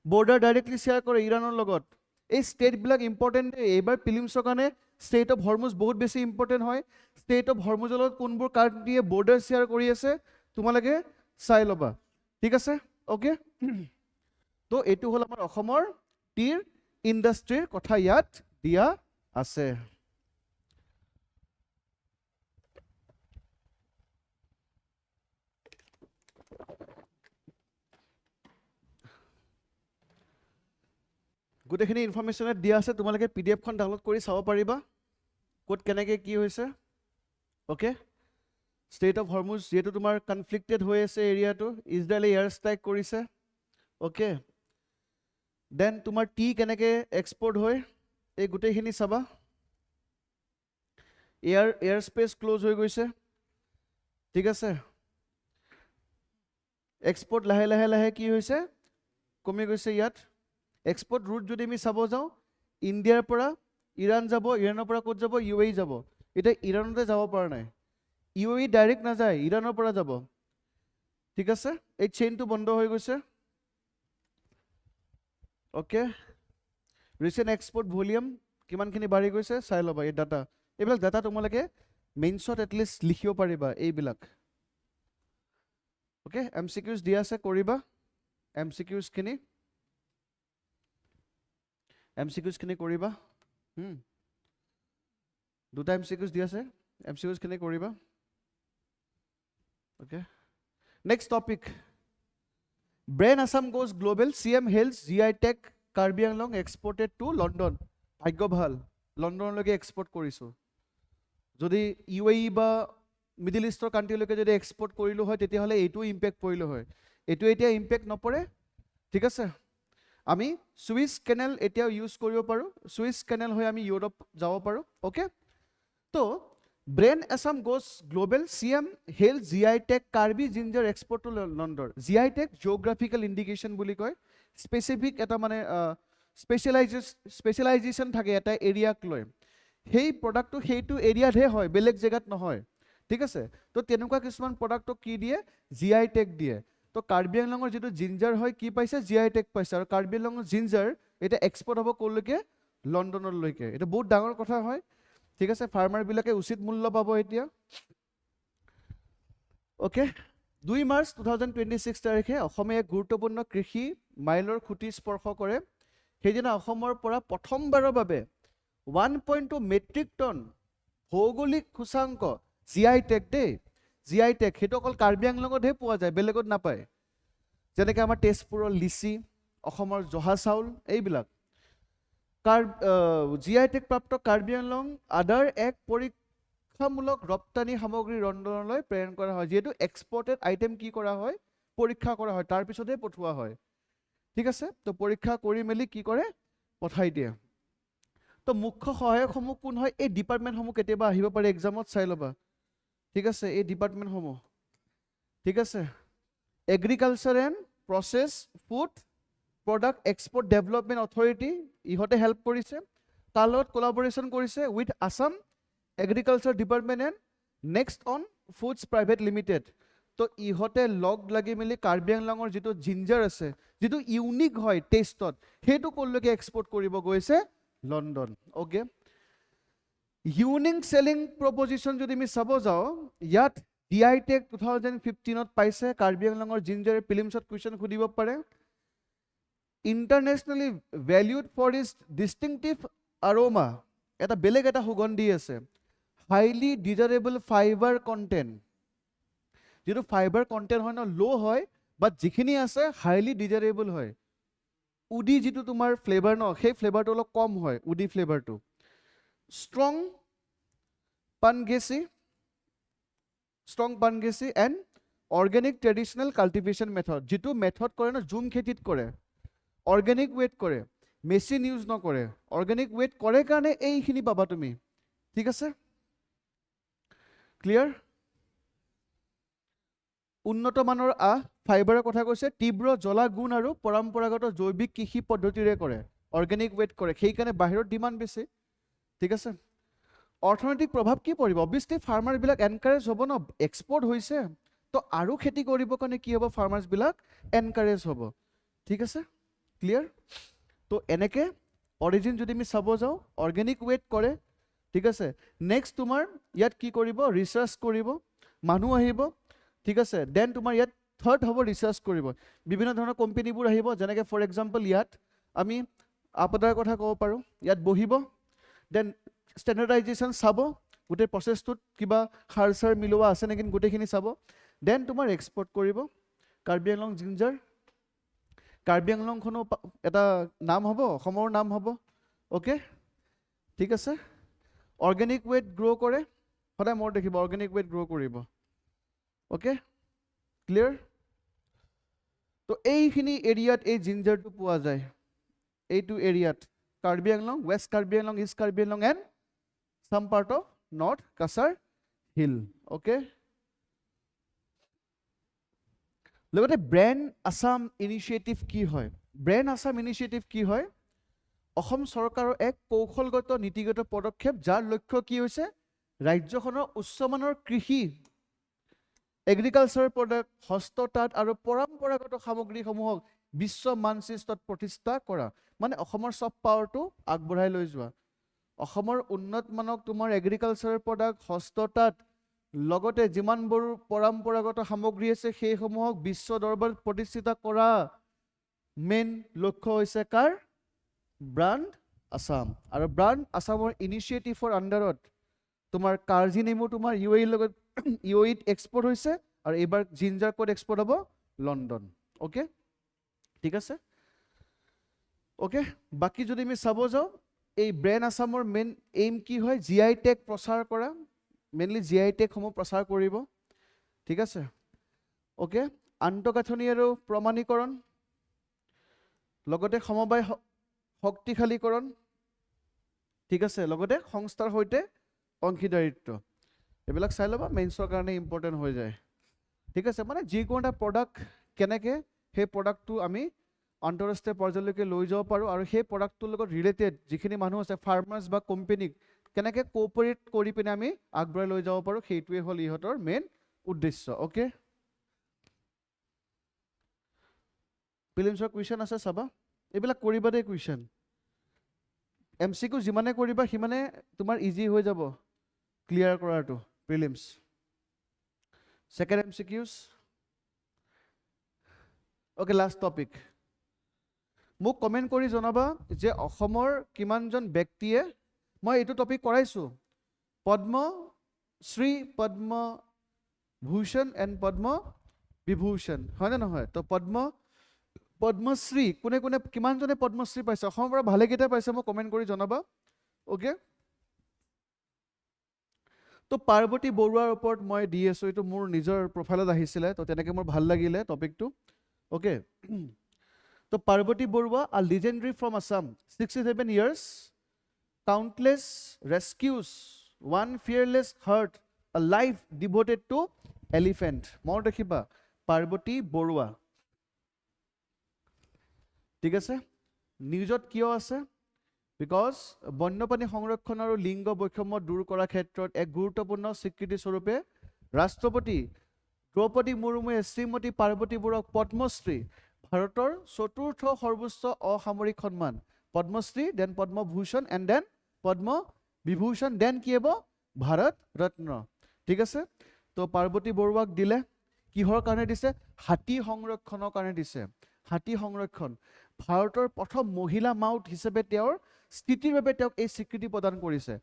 border directly share কৰে ইৰাণৰ লগত। এই ষ্টেটবিলাক ইম্পৰ্টেণ্ট, এইবাৰ প্ৰিলিমছৰ কাৰণে ষ্টেট অফ হৰমুজ বহুত বেছি ইম্পৰ্টেণ্ট হয়। ষ্টেট অফ হৰমুজৰ লগত কোনবোৰ কাণ্ট্ৰিয়ে বৰ্ডাৰ শ্বেয়াৰ কৰি আছে তোমালোকে চাই ল'বা, ঠিক আছে, অ'কে। তো এইটো হ'ল আমাৰ অসমৰ টিৰ ইণ্ডাষ্ট্ৰিৰ কথা ইয়াত দিয়া আছে। গোটেইখিনি ইনফৰমেশ্যন দিয়া আছে, তোমালোকে PDF খন ডাউনলোড কৰি চাব পাৰিবা ক'ত কেনেকৈ কি হৈছে। অ'কে, ষ্টেট অফ হৰমুজ যিহেতু তোমাৰ কনফ্লিক্টেড হৈ আছে এৰিয়াটো, ইজৰাইলে এয়াৰ ষ্ট্ৰাইক কৰিছে। অ'কে, দেন তোমাৰ টি কেনেকৈ এক্সপৰ্ট হয় এই গোটেইখিনি চাবা। এয়াৰ স্পেচ ক্ল'জ হৈ গৈছে, ঠিক আছে। এক্সপৰ্ট লাহে লাহে লাহে কি হৈছে, কমি গৈছে ইয়াত। এক্সপৰ্ট ৰুট যদি আমি চাব যাওঁ, ইণ্ডিয়াৰ পৰা ইৰাণ যাব, ইৰাণৰ পৰা ক'ত যাব, UAE যাব। এতিয়া ইৰাণতে যাব পৰা নাই, UAE ডাইৰেক্ট নাযায়, ইৰাণৰ পৰা যাব, ঠিক আছে। এই চেইনটো বন্ধ হৈ গৈছে। অ'কে, ৰিচেণ্ট এক্সপৰ্ট ভলিউম কিমানখিনি বাঢ়ি গৈছে চাই ল'বা। এই ডাটা, এইবিলাক ডাটা তোমালোকে মেইনছত এটলিষ্ট লিখিব পাৰিবা এইবিলাক। অ'কে, MCQs দিয়া আছে, কৰিবা MCQsখিনি কৰিবা। দুটা MCQs দিয়া আছে, MCQsখিনি কৰিবা। Okay, next topic, brand Assam goes global, CM health GI tag Karbi Anglong exported to London. ভাগ্য ভাল, লণ্ডনলৈকে এক্সপৰ্ট কৰিছোঁ। যদি UAE বা মিডিল ইষ্টৰ কাণ্ট্ৰিলৈকে যদি এক্সপৰ্ট কৰিলোঁ হয়, তেতিয়াহ'লে এইটোও ইম্পেক্ট পৰিলোঁ হয়। এইটো এতিয়া ইম্পেক্ট নপৰে, ঠিক আছে। আমি চুইচ কেনেল এতিয়াও ইউজ কৰিব পাৰোঁ, চুইচ কেনেল হৈ আমি ইউৰোপ যাব পাৰোঁ। অ'কে, তো brand Assam goes global, CM health GI tag Karbi ginger export to London. GI tag geographical indication বুলি কয়, স্পেচিফিক এটা মানে স্পেচিয়েলাইজেশ্যন থাকে এটা এৰিয়াক লৈ। সেই প্ৰডাক্টটো সেইটো এৰিয়াতহে হয়, বেলেগ জেগাত নহয়, ঠিক আছে। তো তেনেকুৱা কিছুমান প্ৰডাক্টক কি দিয়ে, GI টেক দিয়ে। তো কাৰ্বি আংলঙৰ যিটো জিঞ্জাৰ হয় কি পাইছে, GI টেক পাইছে। আৰু কাৰ্বি আংলঙৰ জিঞ্জাৰ এতিয়া এক্সপৰ্ট হ'ব ক'লৈকে, লণ্ডনলৈকে। এটা বহুত ডাঙৰ কথা হয়, ঠিক আছে। ফাৰ্মাৰবিলাকে উচিত মূল্য পাব এতিয়া। অ'কে, 2 মাৰ্চ 2026 তাৰিখে অসমে এক গুৰুত্বপূৰ্ণ কৃষি মাইলৰ খুঁটি স্পৰ্শ কৰে। সেইদিনা অসমৰ পৰা প্ৰথমবাৰৰ বাবে 1.2 মেট্ৰিক টন ভৌগোলিক সূচাংক GI টেক দেই, GI টেক সেইটো অকল কাৰ্বি আংলঙতহে পোৱা যায়, বেলেগত নাপায়। যেনেকৈ আমাৰ তেজপুৰৰ লিচি, অসমৰ জহা চাউল, এইবিলাক GI টেক প্ৰাপ্ত কাৰ্বি আংলং আদাৰ এক পৰীক্ষামূলক ৰপ্তানি সামগ্ৰী লণ্ডনলৈ প্ৰেৰণ কৰা হয়। যিহেতু এক্সপৰ্টেড আইটেম কি কৰা হয়, পৰীক্ষা কৰা হয়, তাৰপিছতহে পঠোৱা হয়, ঠিক আছে। তো পৰীক্ষা কৰি মেলি কি কৰে, পঠাই দিয়ে। তো মুখ্য সহায়কসমূহ কোন হয়, এই ডিপাৰ্টমেণ্টসমূহ কেতিয়াবা আহিব পাৰে এক্সামত, চাই ল'বা, ঠিক আছে। এই ডিপাৰ্টমেণ্টসমূহ, ঠিক আছে। Agriculture and process food product export development authority, ইহঁতে হেল্প কৰিছে। তাৰ লগত কোলাবৰেশ্যন কৰিছে with Assam agriculture department and next on foods private limited. তো ইহঁতে লগ লাগি মেলি কাৰ্বি আংলঙৰ যিটো জিঞ্জাৰ আছে, যিটো ইউনিক হয় টেষ্টত, সেইটো ক'লৈকে এক্সপৰ্ট কৰিব গৈছে, London. Okay, unique selling preposition যদি আমি চাব যাওঁ, ইয়াত GI টেক 2015 পাইছে। কাৰ্বি আংলঙৰ জিঞ্জাৰ প্ৰিলিমছত কুৱেশ্যন সুধিব পাৰে। ইণ্টাৰনেশ্যনেলি ভেলিউড ফৰ ইজ ডিষ্টিংটিভ আৰোমা, এটা বেলেগ এটা সুগন্ধি আছে। হাইলি ডিজাৰেবল ফাইবাৰ কণ্টেণ্ট, যিটো ফাইবাৰ কণ্টেণ্ট হয় ন, ল' হয়, বাট যিখিনি আছে হাইলি ডিজাৰেবল হয়। উডি যিটো তোমাৰ ফ্লেভাৰ ন, সেই ফ্লেভাৰটো অলপ কম হয়, উডি ফ্লেভাৰটো। Strong pungency and organic traditional cultivation method, যিটো মেথড কৰে ন, জুম খেতিত কৰে, অৰ্গেনিক ৱেট কৰে, মেচিন ইউজ নকৰে, অৰ্গেনিক ৱেট কৰে কাৰণে এইখিনি পাবা তুমি, ঠিক আছে। ক্লিয়াৰ? উন্নত মানৰ ফাইবাৰৰ কথা কৈছে, তীব্ৰ জ্বলা গুণ আৰু পৰম্পৰাগত জৈৱিক কৃষি পদ্ধতিৰে কৰে, অৰ্গেনিক ৱেট কৰে, সেইকাৰণে বাহিৰত ডিমাণ্ড বেছি, ঠিক আছে। অৰ্থনৈতিক প্ৰভাৱ কি পৰিব, অবভিয়াছলি ফাৰ্মাৰবিলাক এনকাৰেজ হ'ব ন, এক্সপৰ্ট হৈছে, তো আৰু খেতি কৰিবৰ কাৰণে কি হ'ব, ফাৰ্মাৰ্ছবিলাক এনকাৰেজ হ'ব, ঠিক আছে। ক্লিয়াৰ? তো এনেকৈ অৰিজিন যদি আমি চাব যাওঁ, অৰ্গেনিক ৱেট কৰে, ঠিক আছে। নেক্সট তোমাৰ ইয়াত কি কৰিব, ৰিচাৰ্চ কৰিব, মানুহ আহিব, ঠিক আছে। দেন তোমাৰ ইয়াত থাৰ্ড হ'ব ৰিচাৰ্চ কৰিব, বিভিন্ন ধৰণৰ কোম্পানীবোৰ আহিব। যেনেকৈ ফৰ এক্সাম্পল ইয়াত আমি আপদাৰ কথা ক'ব পাৰোঁ, ইয়াত বহিব, দেন ষ্টেণ্ডাৰ্ডাইজেশ্যন চাব, গোটেই প্ৰচেছটোত কিবা সাৰ চাৰ মিলোৱা আছে নেকি গোটেইখিনি চাব, দেন তোমাৰ এক্সপৰ্ট কৰিব কাৰ্বি আংলং জিঞ্জাৰ। কাৰ্বি আংলংখনো এটা নাম হ'ব, অসমৰ নাম হ'ব। অ'কে, ঠিক আছে। অৰ্গেনিক ৱেট গ্ৰ' কৰে, সদায় মনত দেখিব অৰ্গেনিক ৱেট গ্ৰ' কৰিব। Okay, clear? তো এইখিনি এৰিয়াত এই জিঞ্জাৰটো পোৱা যায়, এইটো এৰিয়াত Karbi Anglong, west Karbi Anglong, east Karbi Anglong and some part of North Kasar Hill. Okay. লগতে ব্ৰেণ্ড আসাম ইনিচিয়েটিভ কি হয়? ব্ৰেণ্ড আসাম ইনিচিয়েটিভ কি হয়? অসম চৰকাৰৰ এক কৌশলগত নীতিগত পদক্ষেপ যাৰ লক্ষ্য কি হৈছে? ৰাজ্যখনৰ উচ্চমানৰ কৃষি, এগ্ৰিকালচাৰ প্ৰডাক্ট, হস্ততাঁত আৰু পৰম্পৰাগত সামগ্ৰীসমূহক বিশ্ব মানচিত্ৰত প্ৰতিষ্ঠা কৰা, মানে অসমৰ চফ্ট পাৱাৰটো আগবঢ়াই লৈ যোৱা। অসমৰ উন্নত মানক তোমাৰ এগ্ৰিকালচাৰ প্ৰডাক্ট, হস্ততাঁত, লগতে যিমানবোৰ পৰম্পৰাগত সামগ্ৰী আছে সেইসমূহক বিশ্ব দৰবাৰত প্ৰতিষ্ঠিত কৰা মেইন লক্ষ্য হৈছে কাৰ? ব্ৰাণ্ড আসাম। আৰু ব্ৰাণ্ড আসামৰ ইনিচিয়েটিভৰ আণ্ডাৰত তোমাৰ কাৰ্জি নেমু তোমাৰ UAE লগত UAEত এক্সপৰ্ট হৈছে, আৰু এইবাৰ জিঞ্জাৰ ক'ত এক্সপৰ্ট হ'ব? লণ্ডন। অ'কে, ঠিক আছে। অ'কে, বাকী যদি আমি চাব যাওঁ, এই ব্ৰেণ্ড আসামৰ মেইন এইম কি হয়? GI টেগ প্ৰচাৰ কৰা, মেইনলি GI টেগসমূহ প্ৰচাৰ কৰিব, ঠিক আছে। অ'কে, আন্তঃগাঁথনি আৰু প্ৰমাণীকৰণ, লগতে সমবায় শক্তিশালীকৰণ, ঠিক আছে, লগতে সংস্থাৰ সৈতে অংশীদাৰিত্ব, এইবিলাক চাই ল'বা, মেইনছৰ কাৰণে ইম্পৰ্টেণ্ট হৈ যায়, ঠিক আছে। মানে যিকোনো এটা প্ৰডাক্ট কেনেকৈ সেই প্ৰডাক্টটো আমি আন্তঃৰাষ্ট্ৰীয় পৰ্যায়লৈকে লৈ যাব পাৰোঁ, আৰু সেই প্ৰডাক্টটোৰ লগত ৰিলেটেড যিখিনি মানুহ আছে ফাৰ্মাৰ্ছ বা কোম্পেনীক কেনেকৈ কোঅপাৰেট কৰি পিনে আমি আগবঢ়াই লৈ যাব পাৰোঁ, সেইটোৱে হ'ল ইহঁতৰ মেইন উদ্দেশ্য। অ'কে, প্ৰিলিমছৰ কুৱেশ্যন আছে চাবা, এইবিলাক কৰিবা দেই কুৱেশ্যন। MCQ যিমানে কৰিবা সিমানে তোমাৰ ইজি হৈ যাব ক্লিয়াৰ কৰাটো prelims. Second MCQs। Okay, last topic. মোক কমেণ্ট কৰি জনাবা যে অসমৰ কিমানজন ব্যক্তিয়ে, মই এইটো টপিক কৰাইছোঁ, পদ্মশ্ৰী, পদ্মভূষণ এণ্ড পদ্মবিভূষণ, হয়নে নহয়? তো পদ্মশ্ৰী কোনে কোনে কিমানজনে পদ্মশ্ৰী পাইছে? অসমৰ পৰা ভালেকেইটা পাইছে, মোক কমেণ্ট কৰি জনাবা। অ'কে, তো পাৰ্বতী বৰুৱাৰ ওপৰত মই দি আছোঁ, এইটো মোৰ নিজৰ প্ৰফাইলত আহিছিলে, তো তেনেকৈ মোৰ ভাল লাগিলে টপিকটো। অ'কে, তো পাৰ্বতী বৰুৱা, আ লিজেণ্ডাৰী from Assam, 67 years, countless rescues, one fearless heart, a life devoted to elephant. মনত ৰাখিবা, পাৰ্বতী বৰুৱা, ঠিক আছে। নিউজত কিয় আছে? বিকজ বন্যপ্ৰাণী সংৰক্ষণ আৰু লিংগ বৈষম্য দূৰ কৰাৰ ক্ষেত্ৰত এক গুৰুত্বপূৰ্ণ স্বীকৃতি স্বৰূপে ৰাষ্ট্ৰপতি দ্ৰৌপদী মুৰ্মুৱে শ্ৰীমতী পাৰ্বতী বৰুৱাক পদ্মশ্ৰী, ভাৰতৰ চতুৰ্থ সৰ্বোচ্চ অসামৰিক সন্মান, Padma Shri, then Padma Bhushan and then Padma Vibhushan, then কি হ'ব? ভাৰত ৰত্ন, ঠিক আছে। তো পাৰ্বতী বৰুৱাক দিলে, কিহৰ কাৰণে দিছে? হাতী সংৰক্ষণৰ কাৰণে দিছে। হাতী সংৰক্ষণ, ভাৰতৰ প্ৰথম মহিলা মাউত হিচাপে তেওঁৰ স্থিতিৰ বাবে তেওঁক এই স্বীকৃতি প্ৰদান কৰিছে।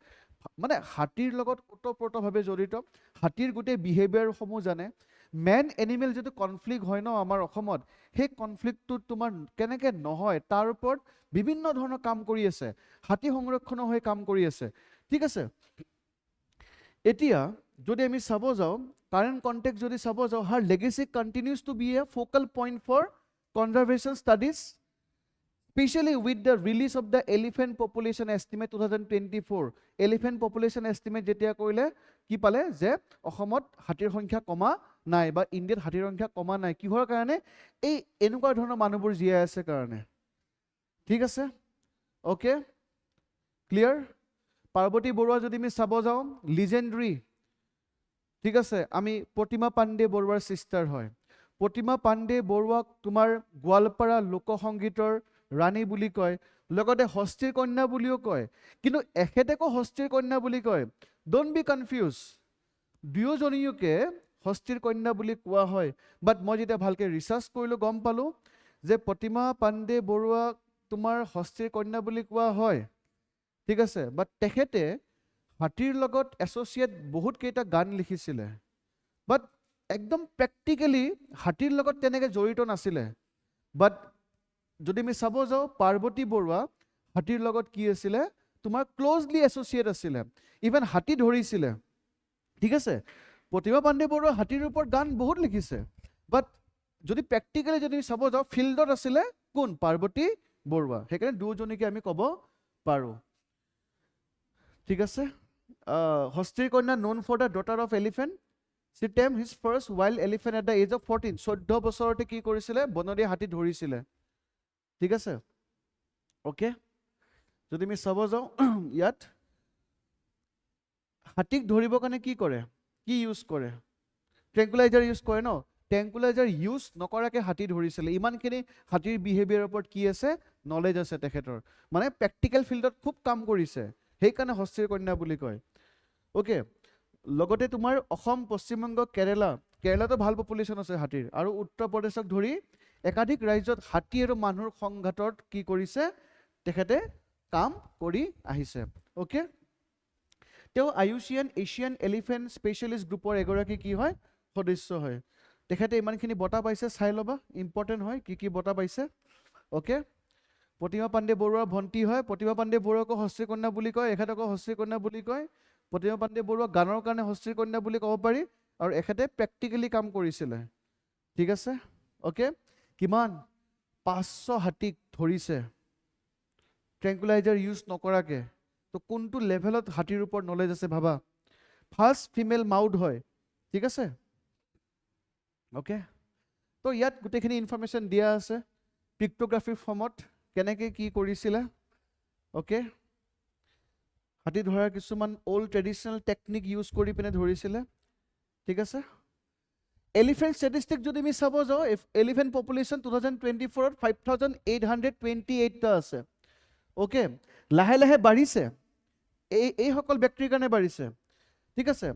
মানে হাতীৰ লগত ওতঃপ্ৰোতভাৱে জড়িত, হাতীৰ গোটেই বিহেভিয়াৰসমূহ জানে। মেন এনিমেল যিটো কনফ্লিক্ট হয় ন আমাৰ অসমত, সেই কনফ্লিক্টটোত তোমাৰ কেনেকৈ নহয় তাৰ ওপৰত বিভিন্ন ধৰণৰ কাম কৰি আছে, হাতী সংৰক্ষণৰ হৈ কাম কৰি আছে, ঠিক আছে। এতিয়া যদি আমি চাব যাওঁ, কাৰেণ্ট কণ্টেক্ট যদি চাব যাওঁ, her legacy continues to be a focal point for conservation studies, especially with the release of the elephant population estimate 2024। Elephant population estimate যেতিয়া কৰিলে কি পালে? যে অসমত হাতীৰ সংখ্যা কমা নাই, বা ইণ্ডিয়াত হাতীৰ সংখ্যা কমা নাই। কিহৰ কাৰণে? এই এনেকুৱা ধৰণৰ মানুহবোৰ জীয়াই আছে কাৰণে, ঠিক আছে। Okay, clear? পাৰ্বতী বৰুৱা যদি আমি চাব যাওঁ, লিজেণ্ডাৰী, ঠিক আছে। আমি প্ৰতিমা পাণ্ডে বৰুৱাৰ চিষ্টাৰ হয়। প্ৰতিমা পাণ্ডে বৰুৱাক তোমাৰ গোৱালপাৰা লোকসংগীতৰ ৰাণী বুলি কয়, লগতে হস্তীৰ কন্যা বুলিও কয়। কিন্তু এখেতেকো হস্তীৰ কন্যা বুলি কয়, ডোন্ট বি কনফিউজ, দুয়োজনীকে হস্তীৰ কন্যা বুলি কোৱা হয়। বাট মই যেতিয়া ভালকৈ ৰিচাৰ্চ কৰিলোঁ গম পালোঁ যে প্ৰতিমা পাণ্ডে বৰুৱাক তোমাৰ হস্তীৰ কন্যা বুলি কোৱা হয়, ঠিক আছে, বাট তেখেতে হাতীৰ লগত এছ'চিয়েট বহুত কেইটা গান লিখিছিলে, বাট একদম প্ৰেক্টিকেলি হাতীৰ লগত তেনেকৈ জড়িত নাছিলে। বাট যদি আমি চাব যাওঁ পাৰ্বতী বৰুৱা হাতীৰ লগত কি আছিলে, তোমাৰ ক্ল'জলি এছ'চিয়েট আছিলে, ইভেন হাতী ধৰিছিলে। ঠিক আছে, প্ৰতিভা পাণ্ডে বৰুৱা হাতীৰ ওপৰত গান বহুত লিখিছে, বাট যদি প্ৰেক্টিকেলি যদি চাব যাওঁ ফিল্ডত আছিলে কোন, পাৰ্বতী বৰুৱা। সেইকাৰণে দুজনীকে আমি ক'ব পাৰোঁ। ঠিক আছে, হস্তীৰ কন্যা known for the daughter of elephant. She tamed his first wild elephant at the age of 14. 14 বছৰতে কি কৰিছিলে, বনৰীয়া হাতী ধৰিছিলে। ঠিক আছে, অ'কে। যদি আমি চাব যাওঁ ইয়াত হাতীক ধৰিবৰ কাৰণে কি কৰে, কি ইউজ কৰে, ট্ৰেংকুলাইজাৰ ইউজ কৰে ন। ট্ৰেংকুলাইজাৰ ইউজ নকৰাকৈ হাতী ধৰিছিলে। ইমানখিনি হাতীৰ বিহেভিয়াৰৰ ওপৰত কি আছে, নলেজ আছে তেখেতৰ, মানে প্ৰেক্টিকেল ফিল্ডত খুব কাম কৰিছে, সেইকাৰণে হস্তীৰ কন্যা বুলি কয়। অ'কে, লগতে তোমাৰ অসম, পশ্চিমবংগ, কেৰেলাতো ভাল পপুলেশ্যন আছে হাতীৰ, আৰু উত্তৰ প্ৰদেশক ধৰি একাধিক ৰাজ্যত হাতী আৰু মানুহৰ সংঘাতত কি কৰিছে, তেখেতে কাম কৰি আহিছে। অ'কে, তেওঁ IUCN এছিয়ান এলিফেণ্ট স্পেচিয়েলিষ্ট গ্ৰুপৰ এগৰাকী কি হয়, সদস্য হয়। তেখেতে ইমানখিনি বঁটা পাইছে, চাই ল'বা, ইম্পৰ্টেণ্ট হয় কি কি বঁটা পাইছে। অ'কে, প্ৰতিভা পাণ্ডে বৰুৱাৰ ভণ্টি হয়। প্ৰতিভা পাণ্ডে বৰুৱাকো হস্তীৰ কন্যা বুলি কয়, এখেতকো হস্তীৰ কন্যা বুলি কয়। প্ৰতিভা পাণ্ডে বৰুৱা গানৰ কাৰণে হস্তীৰ কন্যা বুলি ক'ব পাৰি, আৰু এখেতে প্ৰেক্টিকেলি কাম কৰিছিলে। ঠিক আছে, অ'কে। কিমান 500 হাতীক ধৰিছে ট্ৰেংকুলাইজাৰ ইউজ নকৰাকৈ। তো কোনটো লেভেলত হাতীৰ ওপৰত নলেজ আছে ভাবা। ফাৰ্ষ্ট ফিমেল মাউড হয়। ঠিক আছে, অ'কে। তো ইয়াত গোটেইখিনি ইনফৰমেশ্যন দিয়া আছে পিক্টোগ্ৰাফিৰ ফৰ্মত, কেনেকৈ কি কৰিছিলে। অ'কে, হাতী ধৰাৰ কিছুমান অল্ড ট্ৰেডিশ্যনেল টেকনিক ইউজ কৰি পিনে ধৰিছিলে। ঠিক আছে, এলিফেণ্ট ষ্টেটিষ্টিক যদি আমি চাব যাওঁ, এলিফেণ্ট পপুলেশ্যন 2024 5828টা আছে। অ'কে, লাহে লাহে বাঢ়িছে, এইসকল ব্যক্তিৰ কাৰণে বাঢ়িছে। ঠিক আছে,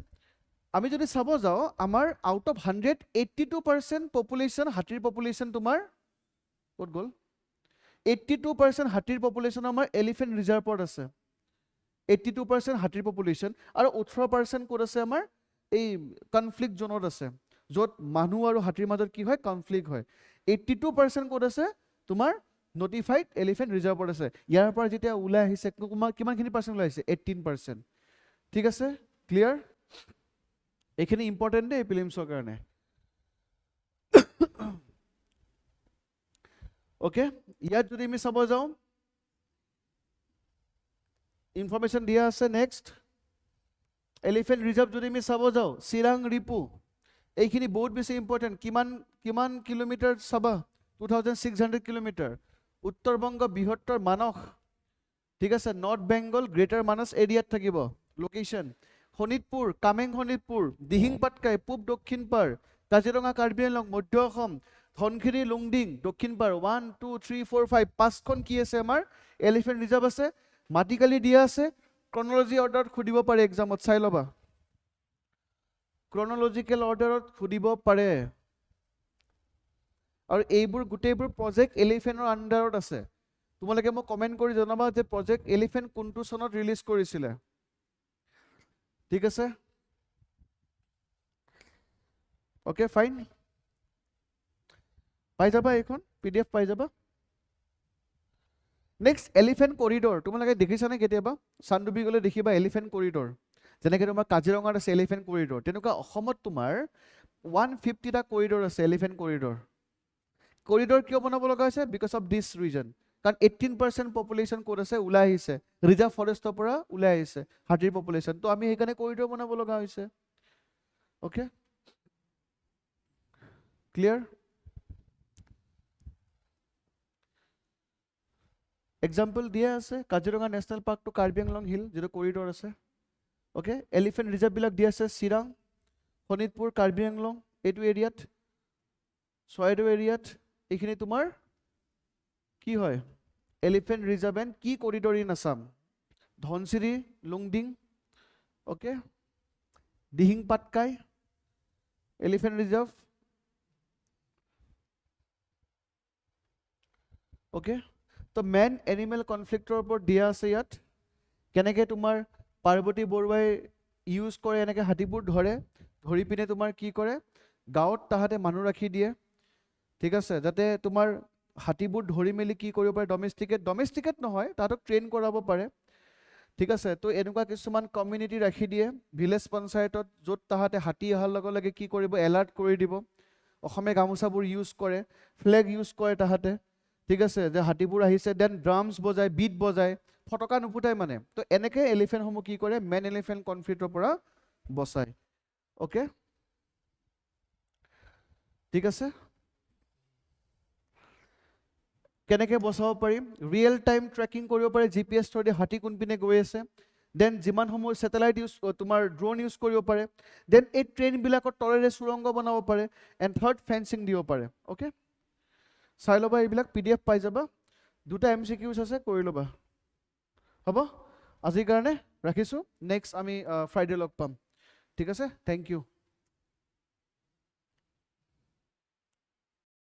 আমি যদি চাব যাওঁ আমাৰ আউট অফ 100 82% পপুলেশ্যন, হাতীৰ পপুলেশ্যন তোমাৰ ক'ত গ'ল, 82% হাতীৰ পপুলেশ্যন আমাৰ এলিফেণ্ট ৰিজাৰ্ভত আছে। 82% হাতীৰ পপুলেশ্যন, আৰু 18% ক'ত আছে, আমাৰ এই কনফ্লিক্ট জোনত আছে, য'ত মানুহ আৰু হাতীৰ মাজত কি হয়, কনফ্লিক্ট হয়। 82% ক'ত আছে, তোমাৰ নটিফাইড এলিফেণ্ট ৰিজাৰ্ভত আছে। ইয়াৰ পৰা যেতিয়া ওলাই আহিছে কিমানখিনি পাৰ্চেণ্ট ওলাই আহিছে, 18%। ঠিক আছে, ক্লিয়াৰ। এইখিনি ইম্পৰ্টেণ্ট দেই প্ৰিলিমছৰ কাৰণে। অ'কে, ইয়াত যদি আমি চাব যাওঁ ইনফৰমেশ্যন দিয়া আছে। নেক্সট এলিফেণ্ট ৰিজাৰ্ভ যদি আমি চাব যাওঁ, চিৰাং ৰিপু, এইখিনি বহুত বেছি ইম্পৰ্টেণ্ট। কিমান কিলোমিটাৰ চাবা, 2600 কিলোমিটাৰ। উত্তৰ-বংগ বৃহত্তৰ মানস, ঠিক আছে, নৰ্থ বেংগল গ্ৰেটাৰ মানস এৰিয়াত থাকিব লোকেশ্যন। শোণিতপুৰ, কামেং শোণিতপুৰ, দিহিং পাটকাই পূব দক্ষিণ পাৰ, কাজিৰঙা কাৰ্বি আংলং মধ্য অসম, ধনশিৰি লুংডিং দক্ষিণ পাৰ। 1 2 3 4 5 5খন কি আছে, আমাৰ এলিফেণ্ট ৰিজাৰ্ভ আছে। মাটিকালি দিয়া আছে, ক্ৰনলজি অৰ্ডাৰত সুধিব পাৰে এক্সামত, চাই ল'বা, ক্ৰনলজিকেল অৰ্ডাৰত সুধিব পাৰে। আৰু এইবোৰ গোটেইবোৰ প্ৰজেক্ট এলিফেণ্টৰ আণ্ডাৰত আছে। তোমালোকে মোক কমেণ্ট কৰি জনাবা যে প্ৰজেক্ট এলিফেণ্ট কোনটো চনত ৰিলিজ কৰিছিলে। ঠিক আছে, অ'কে ফাইন, পাই যাবা, এইখন PDF পাই যাবা। নেক্সট এলিফেণ্ট কৰিডৰ, তোমালোকে দেখিছানে কেতিয়াবা, চানডুবি গ'লে দেখিবা এলিফেণ্ট কৰিডৰ, যেনেকৈ তোমাৰ কাজিৰঙাত আছে এলিফেণ্ট কৰিডৰ, তেনেকুৱা অসমত তোমাৰ 150টা কৰিডৰ আছে এলিফেণ্ট কৰিডৰ। কৰিডৰ কিয় বনাব লগা হৈছে, বিকজ অফ দিছ ৰিজন, কাৰণ 18% পপুলেশ্যন ক'ত আছে, ওলাই আহিছে ৰিজাৰ্ভ ফৰেষ্টৰ পৰা, ওলাই আহিছে হাতীৰ পপুলেশ্যন। তো আমি সেইকাৰণে কৰিডৰ বনাব লগা হৈছে। Okay, clear. এক্সাম্পল দিয়া আছে, Kaziranga national park to Karbi Anglong hill, যিটো কৰিডৰ আছে। অ'কে, এলিফেণ্ট ৰিজাৰ্ভবিলাক দিয়া আছে চিৰাং, শোণিতপুৰ, কাৰ্বি আংলং এইটো এৰিয়াত, চৰাইদেউ এৰিয়াত। এইখিনি তোমাৰ কি হয়, এলিফেণ্ট ৰিজাৰ্ভ এণ্ড কি corridor in Assam. Dhansiri Lumding, okay, Dihing Patkai elephant reserve. Okay, তো মেন এনিমেল কনফ্লিক্টৰ ওপৰত দিয়া আছে ইয়াত। কেনেকৈ তোমাৰ পাৰ্বতী বৰুৱাই ইউজ কৰে, এনেকৈ হাতীবোৰ ধৰি পিনে তোমাৰ কি কৰে, গাঁৱত তাহাঁতে মানুহ ৰাখি দিয়ে, ঠিক আছে, যাতে তোমাৰ হাতীবোৰ ধৰি মেলি কি কৰিব পাৰে, ডমেষ্টিকেট নহয়, তাহাঁতক ট্ৰেইন কৰাব পাৰে, ঠিক আছে। তো এনেকুৱা কিছুমান কমিউনিটি ৰাখি দিয়ে ভিলেজ পঞ্চায়তত, য'ত তাহাঁতে হাতী অহাৰ লগে লগে কি কৰিব, এলাৰ্ট কৰি দিব। অসমীয়া গামোচাবোৰ ইউজ কৰে, ফ্লেগ ইউজ কৰে তাহাঁতে, ঠিক আছে, যে হাতীবোৰ আহিছে, দেন ড্ৰামছ বজায়, বিট বজায়, ফটকা নুফুটাই মানে। তো এনেকৈ এলিফেণ্টসমূহ কি কৰে, মেন এলিফেণ্ট কনফ্লিক্টৰ পৰা বচায়। অ'কে, ঠিক আছে। কেনেকৈ বচাব পাৰিম, ৰিয়েল টাইম ট্ৰেকিং কৰিব পাৰে, GPS থ্ৰুদি হাতী কোনপিনে গৈ আছে, দেন যিমানসমূহ ছেটেলাইট তোমাৰ ড্ৰোন ইউজ কৰিব পাৰে, দেন এই ট্ৰেইনবিলাকৰ তলেৰে সুৰংগ বনাব পাৰে, এণ্ড থাৰ্ড ফেঞ্চিং দিব পাৰে। অ'কে, চাই ল'বা, এইবিলাক PDF পাই যাবা, 2টা MCQs আছে, কৰি ল'বা। হ'ব, আজিৰ কাৰণে ৰাখিছোঁ, নেক্সট আমি ফ্ৰাইডে লগ পাম, ঠিক আছে, থেংক ইউ।